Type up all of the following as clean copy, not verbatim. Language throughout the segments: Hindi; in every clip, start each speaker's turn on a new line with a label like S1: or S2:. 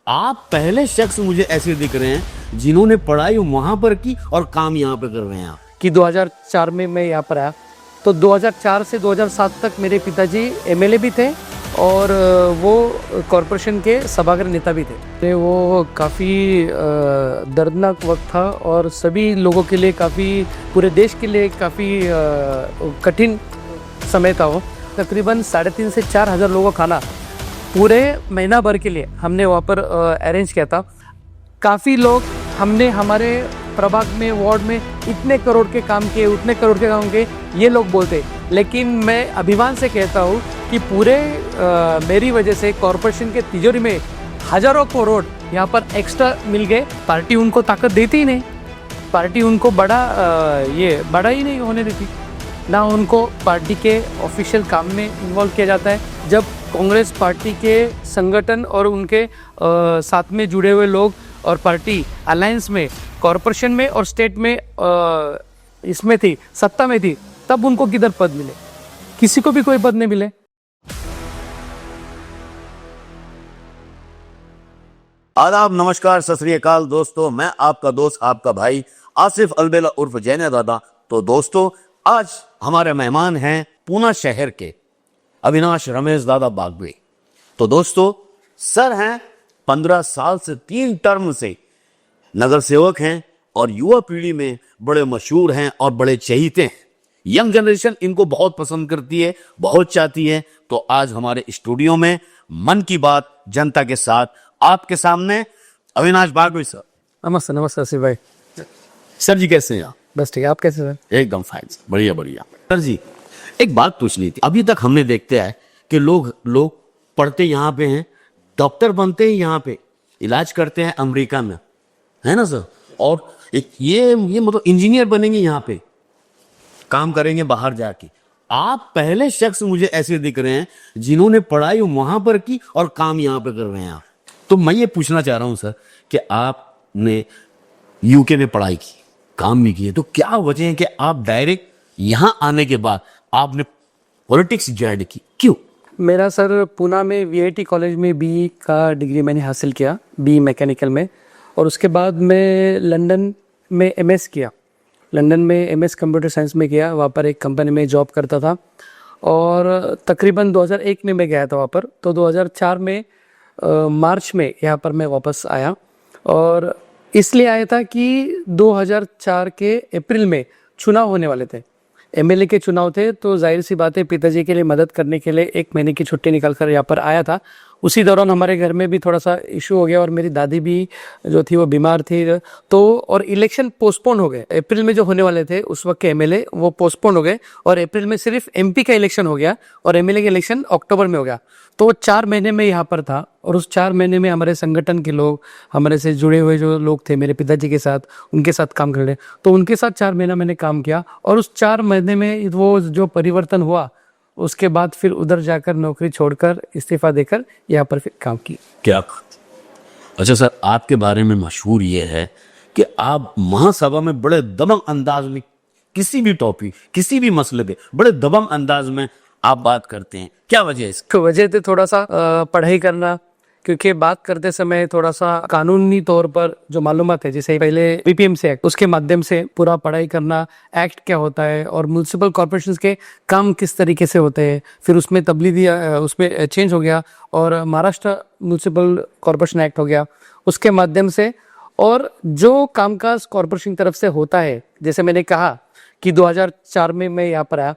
S1: आप पहले शख्स मुझे ऐसे दिख रहे हैं जिन्होंने पढ़ाई वहां पर की और काम यहाँ पे कर रहे हैं आप।
S2: कि 2004 में मैं यहाँ पर आया, तो 2004 से 2007 तक मेरे पिताजी एमएलए भी थे और वो कॉरपोरेशन के सभागार नेता भी थे। वो काफ़ी दर्दनाक वक्त था और सभी लोगों के लिए काफ़ी, पूरे देश के लिए काफ़ी कठिन समय था वो। तकरीबन 3,500 से 4,000 लोगों का खाना पूरे महीना भर के लिए हमने वहाँ पर अरेंज किया था। काफ़ी लोग, हमने हमारे प्रभाग में, वार्ड में इतने करोड़ के काम किए, उतने करोड़ के काम किए, ये लोग बोलते, लेकिन मैं अभिमान से कहता हूँ कि पूरे मेरी वजह से कॉरपोरेशन के तिजोरी में हज़ारों करोड़ यहाँ पर एक्स्ट्रा मिल गए। पार्टी उनको ताकत देती ही नहीं, पार्टी उनको बड़ा ही नहीं होने देती, ना उनको पार्टी के ऑफिशियल काम में इन्वॉल्व किया जाता है। जब कांग्रेस पार्टी के संगठन और उनके साथ में जुड़े हुए लोग और पार्टी अलायंस में, कॉरपोरेशन में और स्टेट में इसमें थी, सत्ता में थी, तब उनको किधर पद मिले? किसी को भी कोई पद नहीं मिले।
S1: आदाब, नमस्कार, सत श्री अकाल दोस्तों। मैं आपका दोस्त, आपका भाई आसिफ अलबेला उर्फ जैने दादा। तो दोस्तों, आज हमारे मेहमान हैं पूना शहर के अविनाश रमेश दादा बागवे। तो दोस्तों, सर हैं 15 साल से 3 टर्म से नगर सेवक हैं और युवा पीढ़ी में बड़े मशहूर हैं और बड़े चहीते हैं। यंग जनरेशन इनको बहुत पसंद करती है, बहुत चाहती है। तो आज हमारे स्टूडियो में मन की बात जनता के साथ आपके सामने अविनाश बागवे सर।
S2: नमस्ते। नमस्ते आसिफ भाई।
S1: सर जी कैसे हैं आप?
S2: बस ठीक है, आप कैसे सर?
S1: एकदम फाइन, बढ़िया बढ़िया। सर जी, एक बात पूछनी थी। अभी तक हमने देखते हैं कि लोग पढ़ते यहाँ पे हैं, डॉक्टर बनते हैं यहाँ पे, इलाज करते हैं अमेरिका में, है ना सर, और एक ये मतलब इंजीनियर बनेंगे यहाँ पे, काम करेंगे बाहर जाके। आप पहले शख्स मुझे ऐसे दिख रहे हैं जिन्होंने पढ़ाई वहां पर की और काम यहाँ पे कर रहे हैं आप। तो मैं ये पूछना चाह रहा हूँ सर कि आपने यूके में पढ़ाई की, काम भी किए, तो क्या वजह है कि आप डायरेक्ट यहाँ आने के बाद आपने पॉलिटिक्स ज्वाइन की, क्यों?
S2: मेरा सर पूना में वीआईटी कॉलेज में बीई का डिग्री मैंने हासिल किया, बीई मैकेनिकल में, और उसके बाद मैं लंदन में एमएस किया। लंदन में एमएस कंप्यूटर साइंस में किया। वहाँ पर एक कंपनी में जॉब करता था और तकरीबन 2001 में मैं गया था वहाँ पर। तो 2004 में मार्च में यहाँ पर मैं वापस आया, और इसलिए आया था कि 2004 के अप्रैल में चुनाव होने वाले थे, एमएलए के चुनाव थे। तो जाहिर सी बात है, पिताजी के लिए मदद करने के लिए 1 महीने की छुट्टी निकाल कर यहाँ पर आया था। उसी दौरान हमारे घर में भी थोड़ा सा इशू हो गया और मेरी दादी भी जो थी वो बीमार थी, तो और इलेक्शन पोस्टपोन हो गए। अप्रैल में जो होने वाले थे उस वक्त के एमएलए, वो पोस्टपोन हो गए और अप्रैल में सिर्फ एमपी का इलेक्शन हो गया और एमएलए का इलेक्शन अक्टूबर में हो गया। तो 4 महीने में यहाँ पर था और उस 4 महीने में हमारे संगठन के लोग, हमारे से जुड़े हुए जो लोग थे मेरे पिताजी के साथ, उनके साथ काम कर रहे, तो उनके साथ 4 महीना मैंने काम किया। और उस 4 महीने में वो जो परिवर्तन हुआ, उसके बाद फिर उधर जाकर नौकरी छोड़कर इस्तीफा देकर यहाँ पर फिर काम की।
S1: क्या? अच्छा सर, आपके बारे में मशहूर ये है कि आप महासभा में बड़े दबंग अंदाज में किसी भी टॉपिक, किसी भी मसले पे बड़े दबंग अंदाज में आप बात करते हैं। क्या वजह है इसकी?
S2: वजह थे थोड़ा सा पढ़ाई करना, क्योंकि बात करते समय थोड़ा सा कानूनी तौर पर जो मालूमात है, जैसे पहले बीपीएमसी एक्ट, उसके माध्यम से पूरा पढ़ाई करना, एक्ट क्या होता है और म्युनिसिपल कॉर्पोरेशंस के काम किस तरीके से होते हैं। फिर उसमें तब्दीली, उसमें चेंज हो गया और महाराष्ट्र म्युनिसिपल कॉर्पोरेशन एक्ट हो गया, उसके माध्यम से। और जो कामकाज कॉर्पोरेशन की तरफ से होता है, जैसे मैंने कहा कि 2004 में मैं यहाँ पर आया,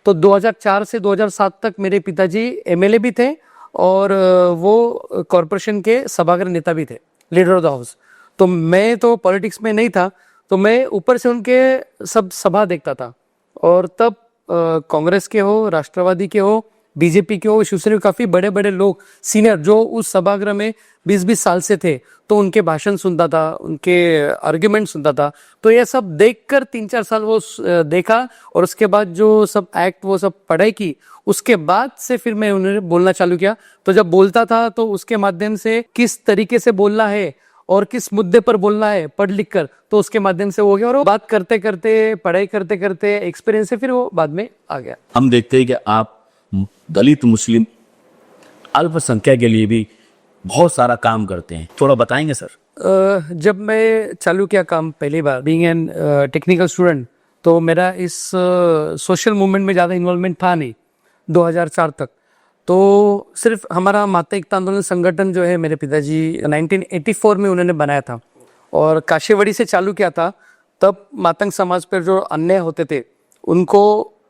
S2: तो 2004 से 2007 तक मेरे पिताजी एमएलए भी थे और वो कॉरपोरेशन के सभागार नेता भी थे, लीडर ऑफ द हाउस। तो मैं तो पॉलिटिक्स में नहीं था, तो मैं ऊपर से उनके सब सभा देखता था। और तब कांग्रेस के हो, राष्ट्रवादी के हो, बीजेपी के हो, शिवसेना के काफ़ी बड़े बड़े लोग सीनियर जो उस सभागृह में 20-20 साल से थे, तो उनके भाषण सुनता था, उनके आर्ग्यूमेंट सुनता था। तो ये सब देखकर 3-4 साल वो देखा और उसके बाद जो सब एक्ट, वो सब पढ़ाई की। उसके बाद से फिर मैं उन्हें बोलना चालू किया। तो जब बोलता था तो उसके माध्यम से किस तरीके से बोलना है और किस मुद्दे पर बोलना है पढ़ लिख कर, तो उसके माध्यम से हो गया। और वो बात करते करते, पढ़ाई करते करते एक्सपीरियंस से फिर वो बाद में आ गया।
S1: हम देखते हैं कि आप दलित, मुस्लिम, अल्पसंख्यक के लिए भी बहुत सारा काम करते हैं, थोड़ा बताएंगे सर?
S2: जब मैं चालू किया काम पहली बार बीइंग एन टेक्निकल स्टूडेंट, तो मेरा इस सोशल मूवमेंट में ज़्यादा इन्वॉल्वमेंट था नहीं 2004 तक। तो सिर्फ हमारा माता एकता आंदोलन संगठन जो है मेरे पिताजी 1984 में उन्होंने बनाया था और काशीवाड़ी से चालू किया था। तब मातंग समाज पर जो अन्याय होते थे उनको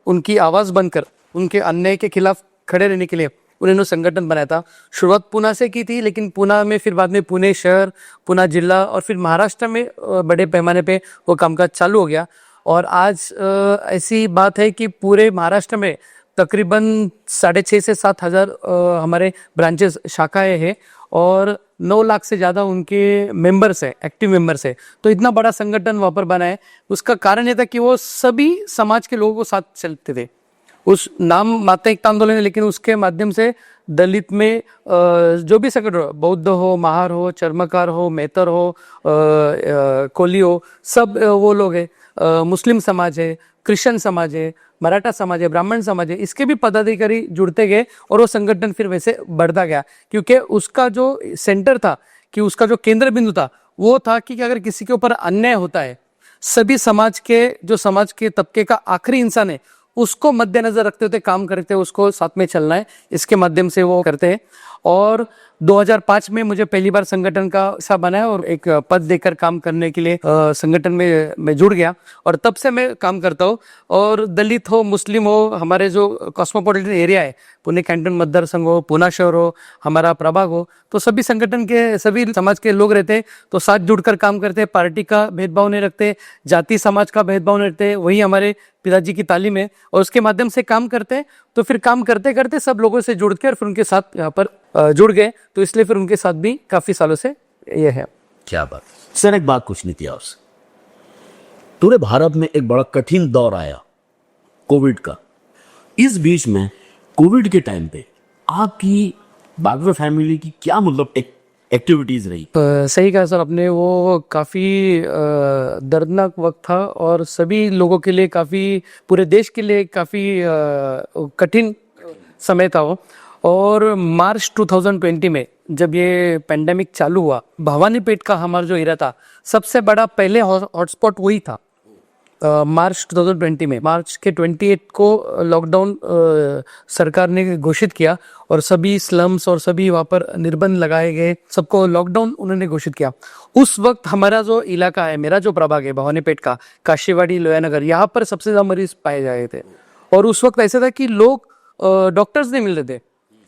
S2: उनकी आवाज़ बनकर उनके अन्याय के खिलाफ खड़े रहने के लिए उन्होंने संगठन बनाया था। शुरुआत पूना से की थी, लेकिन पूना में फिर बाद में पुणे शहर, पूना जिला और फिर महाराष्ट्र में बड़े पैमाने पे वो कामकाज चालू हो गया। और आज ऐसी बात है कि पूरे महाराष्ट्र में तकरीबन 6,500 से 7,000 हमारे ब्रांचेस शाखाएं हैं और 9 लाख से ज़्यादा उनके मेंबर्स हैं, एक्टिव मेंबर्स हैं। तो इतना बड़ा संगठन वहाँ पर बना है। उसका कारण ये था कि वो सभी समाज के लोगों को साथ चलते थे। उस नाम माता एकता आंदोलन है, लेकिन उसके माध्यम से दलित में जो भी संगठन हो, बौद्ध हो, महार हो, चर्मकार हो, मेहतर हो, कोली हो, सब वो लोग हैं। मुस्लिम समाज है, क्रिश्चियन समाज है, मराठा समाज है, ब्राह्मण समाज है, इसके भी पदाधिकारी जुड़ते गए और वो संगठन फिर वैसे बढ़ता गया, क्योंकि उसका जो सेंटर था, कि उसका जो केंद्र बिंदु था, वो था कि अगर किसी के ऊपर अन्याय होता है, सभी समाज के तबके का आखिरी इंसान है, उसको मद्देनजर रखते हुए काम करते हैं, उसको साथ में चलना है, इसके माध्यम से वो करते हैं। और 2005 में मुझे पहली बार संगठन का हिस्सा बनाया और एक पद देकर काम करने के लिए संगठन में मैं जुड़ गया और तब से मैं काम करता हूँ। और दलित हो, मुस्लिम हो, हमारे जो कॉस्मोपॉलिटन एरिया है, पुणे कैंटन मतदार संघ हो, पूना शहर हो, हमारा प्रभाग हो, तो सभी संगठन के सभी समाज के लोग रहते हैं, तो साथ जुड़कर काम करते हैं। पार्टी का भेदभाव नहीं रखते, जाति समाज का भेदभाव नहीं रखते, वही हमारे पिताजी की तालीम है और उसके माध्यम से काम करते हैं। तो फिर काम करते करते सब लोगों से जुड़ के और फिर उनके साथ यहाँ पर जुड़ गए, तो इसलिए फिर उनके साथ भी काफी सालों से ये है।
S1: क्या बात सर, एक बात पूछनी थी आपसे। पूरे भारत में एक बड़ा कठिन दौर आया कोविड का। इस बीच में कोविड के टाइम पे आपकी बागवे फैमिली की क्या मतलब एक्टिविटीज रही?
S2: सही कहा सर आपने, वो काफ़ी दर्दनाक वक्त था और सभी लोगों के लिए काफ़ी, पूरे देश के लिए काफ़ी कठिन समय था वो। और मार्च 2020 में जब ये पेंडेमिक चालू हुआ, भवानीपेट का हमारा जो एरिया था, सबसे बड़ा पहले हॉटस्पॉट वही था। मार्च 2020 में, मार्च के 28 को लॉकडाउन सरकार ने घोषित किया और सभी स्लम्स और सभी वहाँ पर निर्बंध लगाए गए, सबको लॉकडाउन उन्होंने घोषित किया। उस वक्त हमारा जो इलाका है, मेरा जो प्रभाग है भवानीपेट का, काशीवाड़ी, लोयानगर, यहाँ पर सबसे ज़्यादा मरीज पाए जाए थे। और उस वक्त ऐसा था कि लोग डॉक्टर्स नहीं मिल रहे थे,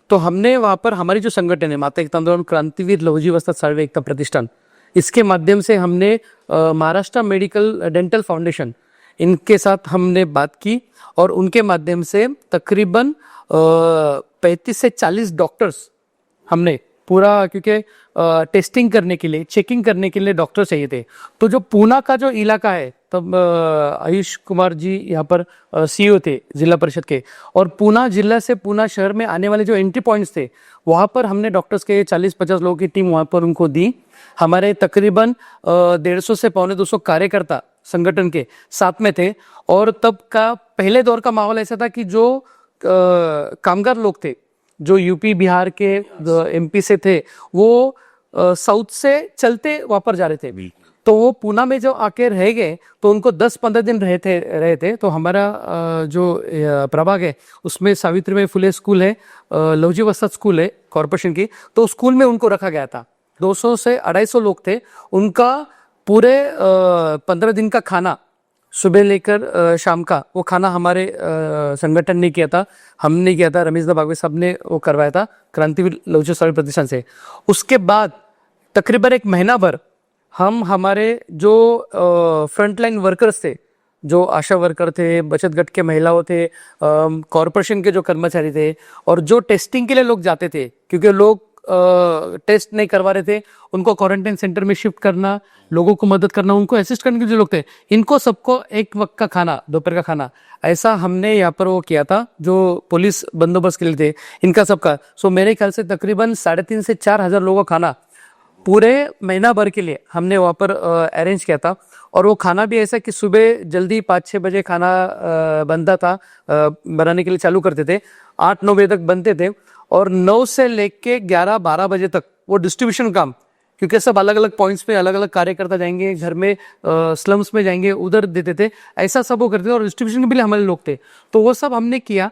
S2: तो हमने वहाँ पर हमारी जो संगठन है माता एकता आंदोलन क्रांतिवीर लहुजी वस्ताद साळवे एकता प्रतिष्ठान, इसके माध्यम से हमने महाराष्ट्र मेडिकल डेंटल फाउंडेशन, इनके साथ हमने बात की और उनके माध्यम से तकरीबन 35 से 40 डॉक्टर्स हमने पूरा, क्योंकि टेस्टिंग करने के लिए, चेकिंग करने के लिए डॉक्टर चाहिए थे। तो जो पूना का जो इलाका है, तब आयुष कुमार जी यहाँ पर सीईओ थे जिला परिषद के, और पूना जिला से पूना शहर में आने वाले जो एंट्री पॉइंट्स थे, वहाँ पर हमने डॉक्टर्स के 40-50 लोगों की टीम वहाँ पर उनको दी। हमारे तकरीबन 150 से 250 कार्यकर्ता संगठन के साथ में थे। और तब का पहले दौर का माहौल ऐसा था कि जो कामगार लोग थे, जो यूपी बिहार के एमपी से थे, वो साउथ से चलते वहाँ पर जा रहे थे, तो वो पूना में जो आके रह गए, तो उनको 10-15 दिन रहे थे। तो हमारा जो प्रभाग है, उसमें सावित्रीबाई फुले स्कूल है, लहुजी वस्ताद स्कूल है कॉरपोरेशन की, तो स्कूल में उनको रखा गया था। 200 से 250 लोग थे, उनका पूरे 15 दिन का खाना सुबह लेकर शाम का, वो खाना हमारे संगठन ने किया था, हमने किया था, रमेश दा बागवे साहब ने वो करवाया था क्रांतिवीर लहुजी साळवे प्रतिष्ठान से। उसके बाद तकरीबन 1 महीना भर हम हमारे जो फ्रंटलाइन वर्कर्स थे, जो आशा वर्कर थे, बचत गट के महिलाओं थे, कॉरपोरेशन के जो कर्मचारी थे, और जो टेस्टिंग के लिए लोग जाते थे, क्योंकि लोग टेस्ट नहीं करवा रहे थे, उनको क्वारंटाइन सेंटर में शिफ्ट करना, लोगों को मदद करना, उनको असिस्ट करने के जो लोग थे, इनको सबको एक वक्त का खाना, दोपहर का खाना, ऐसा हमने यहाँ पर वो किया था। जो पुलिस बंदोबस्त के लिए थे, इनका सबका, सो मेरे ख्याल से तकरीबन 3,500 से 4,000 लोगों का खाना पूरे महीना भर के लिए हमने वहाँ पर अरेंज किया था। और वो खाना भी ऐसा कि सुबह जल्दी 5-6 बजे खाना बनता था, बनाने के लिए चालू करते थे, 8-9 बजे तक बनते थे। और 9 से लेके 11-12 बजे तक वो डिस्ट्रीब्यूशन काम, क्योंकि सब अलग अलग पॉइंट्स पे अलग अलग कार्यकर्ता जाएंगे, घर में स्लम्स में जाएंगे, उधर देते थे, ऐसा सब वो करते थे। और डिस्ट्रीब्यूशन के लिए हमारे लोग थे, तो वो सब हमने किया।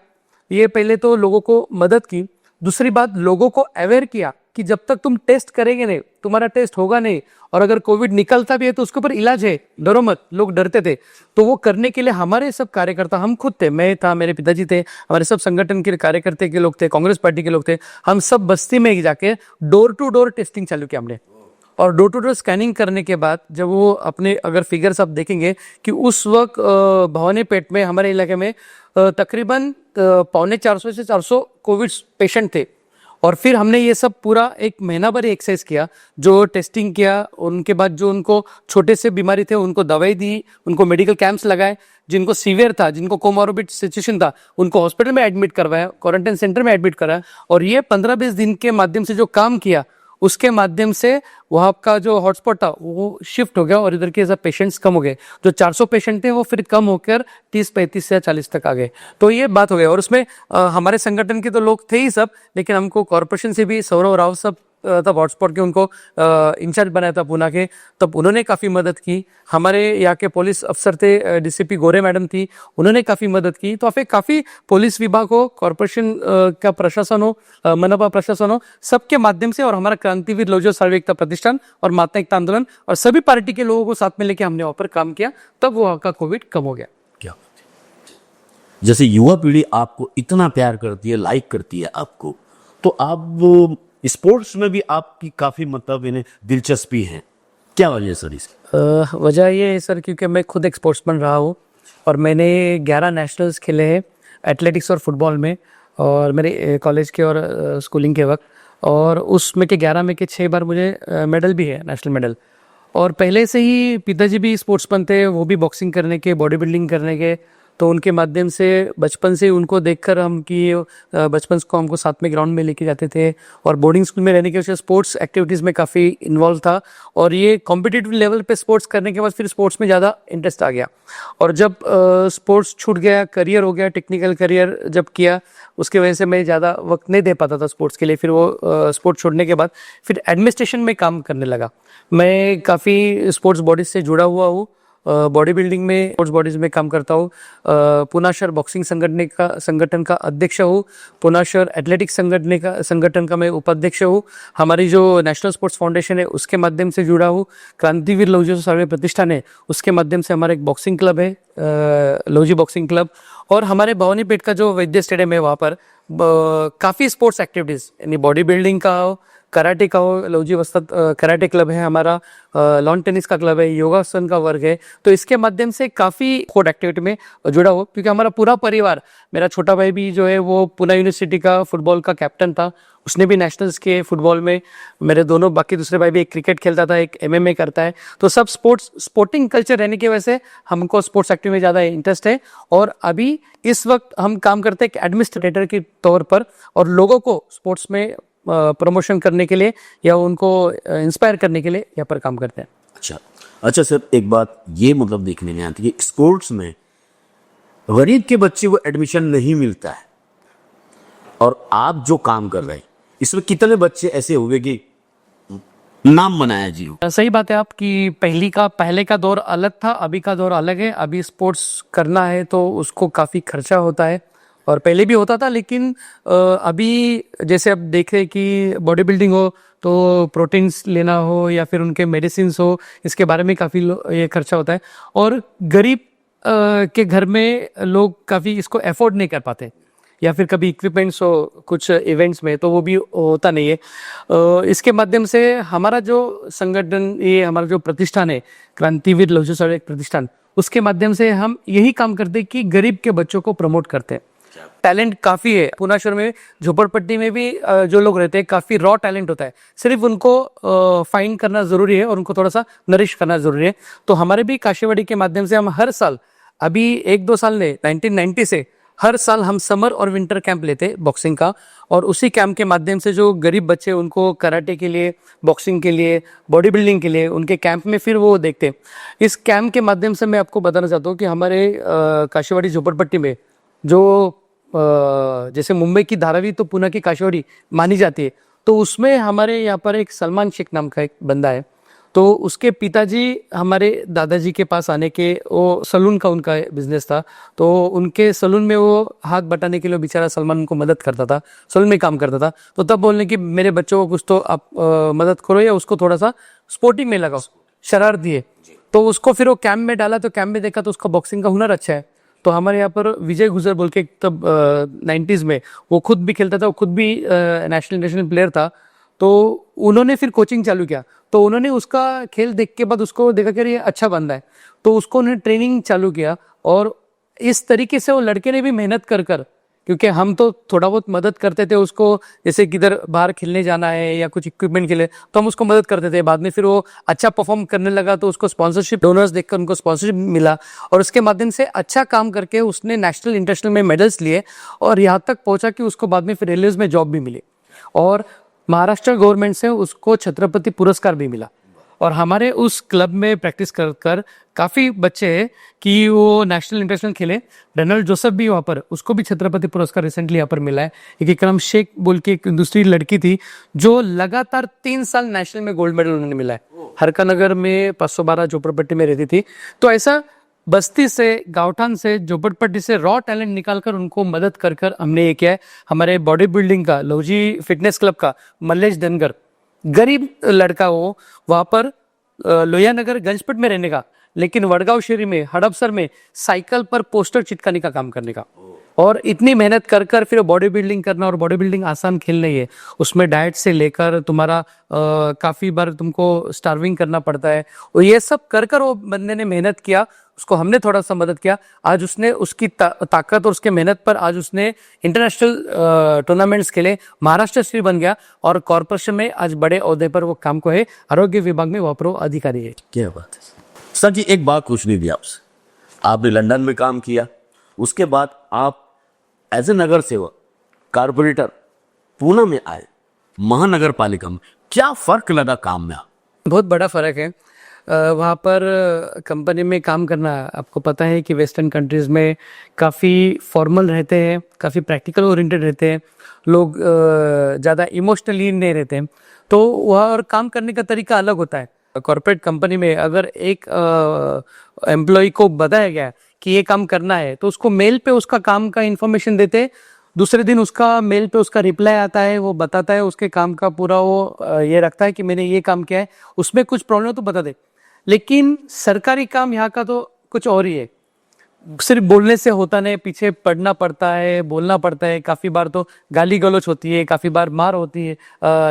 S2: ये पहले तो लोगों को मदद की, दूसरी बात लोगों को अवेयर किया कि जब तक तुम टेस्ट करेंगे नहीं, तुम्हारा टेस्ट होगा नहीं, और अगर कोविड निकलता भी है तो उसके ऊपर इलाज है, डरो मत। लोग डरते थे, तो वो करने के लिए हमारे सब कार्यकर्ता, हम खुद थे, मैं था, मेरे पिताजी थे, हमारे सब संगठन के कार्यकर्ता के लोग थे, कांग्रेस पार्टी के लोग थे, हम सब बस्ती में जाके डोर टू डोर टेस्टिंग चालू किया हमने। और डोर टू डोर स्कैनिंग करने के बाद जब वो अपने अगर फिगर्स आप देखेंगे कि उस वक्त भवानी पेट में हमारे इलाके में तकरीबन 350 से 400 कोविड पेशेंट थे। और फिर हमने ये सब पूरा एक महीना भर एक्सरसाइज किया, जो टेस्टिंग किया, उनके बाद जो उनको छोटे से बीमारी थे उनको दवाई दी, उनको मेडिकल कैंप्स लगाए, जिनको सीवियर था, जिनको कोमोर्बिड सिचुएशन था, उनको हॉस्पिटल में एडमिट करवाया, क्वारंटाइन सेंटर में एडमिट कराया। और ये 15-20 दिन के माध्यम से जो काम किया, उसके माध्यम से वहाँ का जो हॉटस्पॉट था वो शिफ्ट हो गया और इधर के सब पेशेंट्स कम हो गए। जो 400 पेशेंट थे वो फिर कम होकर 30-35 या 40 तक आ गए। तो ये बात हो गई। और उसमें हमारे संगठन के तो लोग थे ही सब, लेकिन हमको कॉर्पोरेशन से भी सौरव राव सब तब हॉटस्पॉट के उनको इंचार्ज बनाया था पूना के, तब उन्होंने काफ़ी मदद की। हमारे यहाँ के पुलिस अफसर थे, डीसीपी गोरे मैडम थी, उन्होंने काफ़ी मदद की। तो फिर काफ़ी पुलिस विभाग हो, कॉर्पोरेशन का प्रशासन हो, मनपा प्रशासन हो, सबके माध्यम से, और हमारा क्रांतिवीर लोजो सर्व एकता प्रतिष्ठान और माता एकता आंदोलन और सभी पार्टी के लोगों को साथ में लेके हमने वहाँ पर काम किया, तब वहाँ का कोविड कम हो गया।
S1: क्या जैसे युवा पीढ़ी आपको इतना प्यार करती है, लाइक करती है आपको, तो आप स्पोर्ट्स में भी आपकी काफी मतलब इन्हें दिलचस्पी है, क्या वजह है सर इसकी?
S2: वजह ये है सर, क्योंकि मैं खुद एक स्पोर्ट्समैन रहा हूँ और मैंने 11 नेशनल्स खेले हैं एथलेटिक्स और फुटबॉल में, और मेरे कॉलेज के और स्कूलिंग के वक्त, और उसमें के 11 में के 6 बार मुझे मेडल भी है, नेशनल मेडल। और पहले से ही पिताजी भी स्पोर्ट्समैन थे, वो भी बॉक्सिंग करने के, बॉडी बिल्डिंग करने के, तो उनके माध्यम से बचपन से उनको देखकर हम कि बचपन को हमको साथ में ग्राउंड में लेके जाते थे। और बोर्डिंग स्कूल में रहने की वजह से स्पोर्ट्स एक्टिविटीज़ में काफ़ी इन्वॉल्व था, और ये कॉम्पिटिटिव लेवल पे स्पोर्ट्स करने के बाद फिर स्पोर्ट्स में ज़्यादा इंटरेस्ट आ गया। और जब स्पोर्ट्स छूट गया, करियर हो गया, टेक्निकल करियर जब किया, उसकी वजह से मैं ज़्यादा वक्त नहीं दे पाता था स्पोर्ट्स के लिए। फिर वो स्पोर्ट्स छोड़ने के बाद फिर एडमिनिस्ट्रेशन में काम करने लगा। मैं काफ़ी स्पोर्ट्स बॉडीज से जुड़ा हुआ हूँ, बॉडी बिल्डिंग में, स्पोर्ट्स बॉडीज में काम करता हूँ। पुना शहर बॉक्सिंग संगठन का अध्यक्ष हूँ, पुना शहर एथलेटिक्स संगठन का मैं उपाध्यक्ष हूँ। हमारी जो नेशनल स्पोर्ट्स फाउंडेशन है उसके माध्यम से जुड़ा हूँ। क्रांतिवीर लोजी सर्वे प्रतिष्ठान है, उसके माध्यम से हमारा एक बॉक्सिंग क्लब है, लोजी बॉक्सिंग क्लब। और हमारे भवानी पेट का जो वैद्य स्टेडियम है, वहाँ पर काफ़ी स्पोर्ट्स एक्टिविटीज़, यानी बॉडी बिल्डिंग का हो, कराटे का हो, लोजी वस्ताद कराटे क्लब है हमारा, लॉन टेनिस का क्लब है, योगासन का वर्ग है। तो इसके माध्यम से काफ़ी स्पोर्ट एक्टिविटी में जुड़ा हो, क्योंकि हमारा पूरा परिवार, मेरा छोटा भाई भी जो है वो पुणे यूनिवर्सिटी का फुटबॉल का कैप्टन था, उसने भी नेशनल्स के फुटबॉल में। मेरे दोनों बाकी दूसरे भाई भी, एक क्रिकेट खेलता था, एक MMA करता है। तो सब स्पोर्टिंग कल्चर रहने की वजह से हमको स्पोर्ट्स एक्टिविटी में ज़्यादा इंटरेस्ट है। और अभी इस वक्त हम काम करते हैं एक एडमिनिस्ट्रेटर के तौर पर, और लोगों को स्पोर्ट्स में प्रमोशन करने के लिए या उनको इंस्पायर करने के लिए यहाँ पर काम करते हैं।
S1: अच्छा सर, एक बात ये मतलब देखने में आती है, स्पोर्ट्स में गरीब के बच्चे को एडमिशन नहीं मिलता है, और आप जो काम कर रहे हैं इसमें कितने बच्चे ऐसे हुए कि नाम बनाया जी?
S2: सही बात है आपकी। पहले का दौर अलग था, अभी का दौर अलग है। अभी स्पोर्ट्स करना है तो उसको काफ़ी खर्चा होता है, और पहले भी होता था, लेकिन अभी जैसे अब देख रहे हैं कि बॉडी बिल्डिंग हो तो प्रोटीन्स लेना हो या फिर उनके मेडिसिन हो, इसके बारे में काफ़ी ये खर्चा होता है। और गरीब के घर में लोग काफ़ी इसको अफोर्ड नहीं कर पाते, या फिर कभी इक्विपमेंट्स हो कुछ इवेंट्स में, तो वो भी होता नहीं है। इसके माध्यम से हमारा जो संगठन, ये हमारा जो प्रतिष्ठान है क्रांतिवीर लोजो सर्वे प्रतिष्ठान, उसके माध्यम से हम यही काम करते हैं कि गरीब के बच्चों को प्रमोट करते हैं। टैलेंट काफ़ी है पुना शहर में, झोपड़पट्टी में भी जो लोग रहते हैं, काफ़ी रॉ टैलेंट होता है, सिर्फ उनको फाइंड करना ज़रूरी है और उनको थोड़ा सा नरिश करना ज़रूरी है। तो हमारे भी काशीवाड़ी के माध्यम से हम हर साल, अभी 1-2 साल ने 1990 से हर साल हम समर और विंटर कैंप लेते बॉक्सिंग का, और उसी कैंप के माध्यम से जो गरीब बच्चे, उनको कराटे के लिए, बॉक्सिंग के लिए, बॉडी बिल्डिंग के लिए उनके कैंप में फिर वो देखते। इस कैंप के माध्यम से मैं आपको बताना चाहता हूँ कि हमारे काशीवाड़ी झोपड़पट्टी में जो जैसे मुंबई की धारावी तो पुणे की काशोरी मानी जाती है, तो उसमें हमारे यहाँ पर एक सलमान शेख नाम का एक बंदा है। तो उसके पिताजी हमारे दादाजी के पास आने के, वो सलून का उनका बिजनेस था, तो उनके सलून में वो हाथ बटाने के लिए बेचारा सलमान उनको मदद करता था, सलून में काम करता था। तो तब बोलने कि मेरे बच्चों को कुछ तो आप मदद करो या उसको थोड़ा सा स्पोर्टिंग में लगाओ, शरारती है। तो उसको फिर वो कैंप में डाला, तो कैंप में देखा तो उसका बॉक्सिंग का हुनर अच्छा है। तो हमारे यहाँ पर विजय गुजर बोल के तब 90s में वो खुद भी खेलता था, वो खुद भी नेशनल इंटरनेशनल प्लेयर था। तो उन्होंने फिर कोचिंग चालू किया, तो उन्होंने उसका खेल देख के बाद उसको देखा कि ये अच्छा बंदा है, तो उसको उन्होंने ट्रेनिंग चालू किया। और इस तरीके से वो लड़के ने भी मेहनत कर कर, क्योंकि हम तो थोड़ा बहुत मदद करते थे उसको, जैसे किधर बाहर खेलने जाना है या कुछ इक्विपमेंट के लिए तो हम उसको मदद करते थे। बाद में फिर वो अच्छा परफॉर्म करने लगा, तो उसको स्पॉन्सरशिप, डोनर्स देखकर उनको स्पॉन्सरशिप मिला, और उसके माध्यम से अच्छा काम करके उसने नेशनल इंटरनेशनल में मेडल्स लिए, और यहाँ तक पहुंचा कि उसको बाद में फिर रेलवेज में जॉब भी मिली, और महाराष्ट्र गवर्नमेंट से उसको छत्रपति पुरस्कार भी मिला। और हमारे उस क्लब में प्रैक्टिस कर कर काफ़ी बच्चे हैं कि वो नेशनल इंटरनेशनल खेले। रेनल्ड जोसेफ भी वहाँ पर, उसको भी छत्रपति पुरस्कार रिसेंटली यहाँ पर मिला है। एक इकराम शेख बोल के एक दूसरी लड़की थी जो लगातार 3 साल नेशनल में गोल्ड मेडल उन्होंने मिला है। हरका नगर में 512 झोपड़पट्टी में रहती थी। तो ऐसा बस्ती से, गांवठान से, झोपड़पट्टी से रॉ टैलेंट निकालकर उनको मदद कर कर हमने ये किया है। हमारे बॉडी बिल्डिंग का, लोजी फिटनेस क्लब का मल्लेश धनगर, गरीब लड़का वो, वहां पर लोहिया नगर गंजपट में रहने का, लेकिन वडगांव शहरी में, हड़पसर में साइकिल पर पोस्टर चिपकाने का काम करने का। और इतनी मेहनत कर कर फिर बॉडी बिल्डिंग करना, और बॉडी बिल्डिंग आसान खेल नहीं है, उसमें डाइट से लेकर तुम्हारा काफी बार तुमको स्टार्विंग करना पड़ता है, और ये सब कर कर वो बंदे ने मेहनत किया। उसको हमने थोड़ा सा मदद किया, आज उसने उसकी ताकत और उसके मेहनत पर आज उसने इंटरनेशनल टूर्नामेंट्स खेले, महाराष्ट्र श्री बन गया, और कॉर्पोरेशन में आज बड़े ओहदे पर वो काम को है, आरोग्य विभाग में वहाँ पर वो अधिकारी है।
S1: क्या बात है सर जी। एक बात पूछनी थी आपसे, आपने लंदन में काम किया, उसके बाद आप एज ए नगर सेवक कारपोरेटर पूना में आए, महानगर पालिका में, क्या फर्क लगा काम में?
S2: बहुत बड़ा फर्क है। वहाँ पर कंपनी में काम करना, आपको पता है कि वेस्टर्न कंट्रीज में काफ़ी फॉर्मल रहते हैं, काफ़ी प्रैक्टिकल ओरिएंटेड रहते हैं, लोग ज़्यादा इमोशनली नहीं रहते हैं, तो वहाँ और काम करने का तरीका अलग होता है। कॉर्पोरेट कंपनी में अगर एक एम्प्लॉय को बताया गया कि ये काम करना है, तो उसको मेल पे उसका काम का इन्फॉर्मेशन देते, दूसरे दिन उसका मेल पे उसका रिप्लाई आता है, वो बताता है उसके काम का पूरा, वो ये रखता है कि मैंने ये काम किया है, उसमें कुछ प्रॉब्लम तो बता दे। लेकिन सरकारी काम यहाँ का तो कुछ और ही है, सिर्फ बोलने से होता नहीं, पीछे पढ़ना पड़ता है, बोलना पड़ता है, काफी बार तो गाली गलौज होती है, काफी बार मार होती है,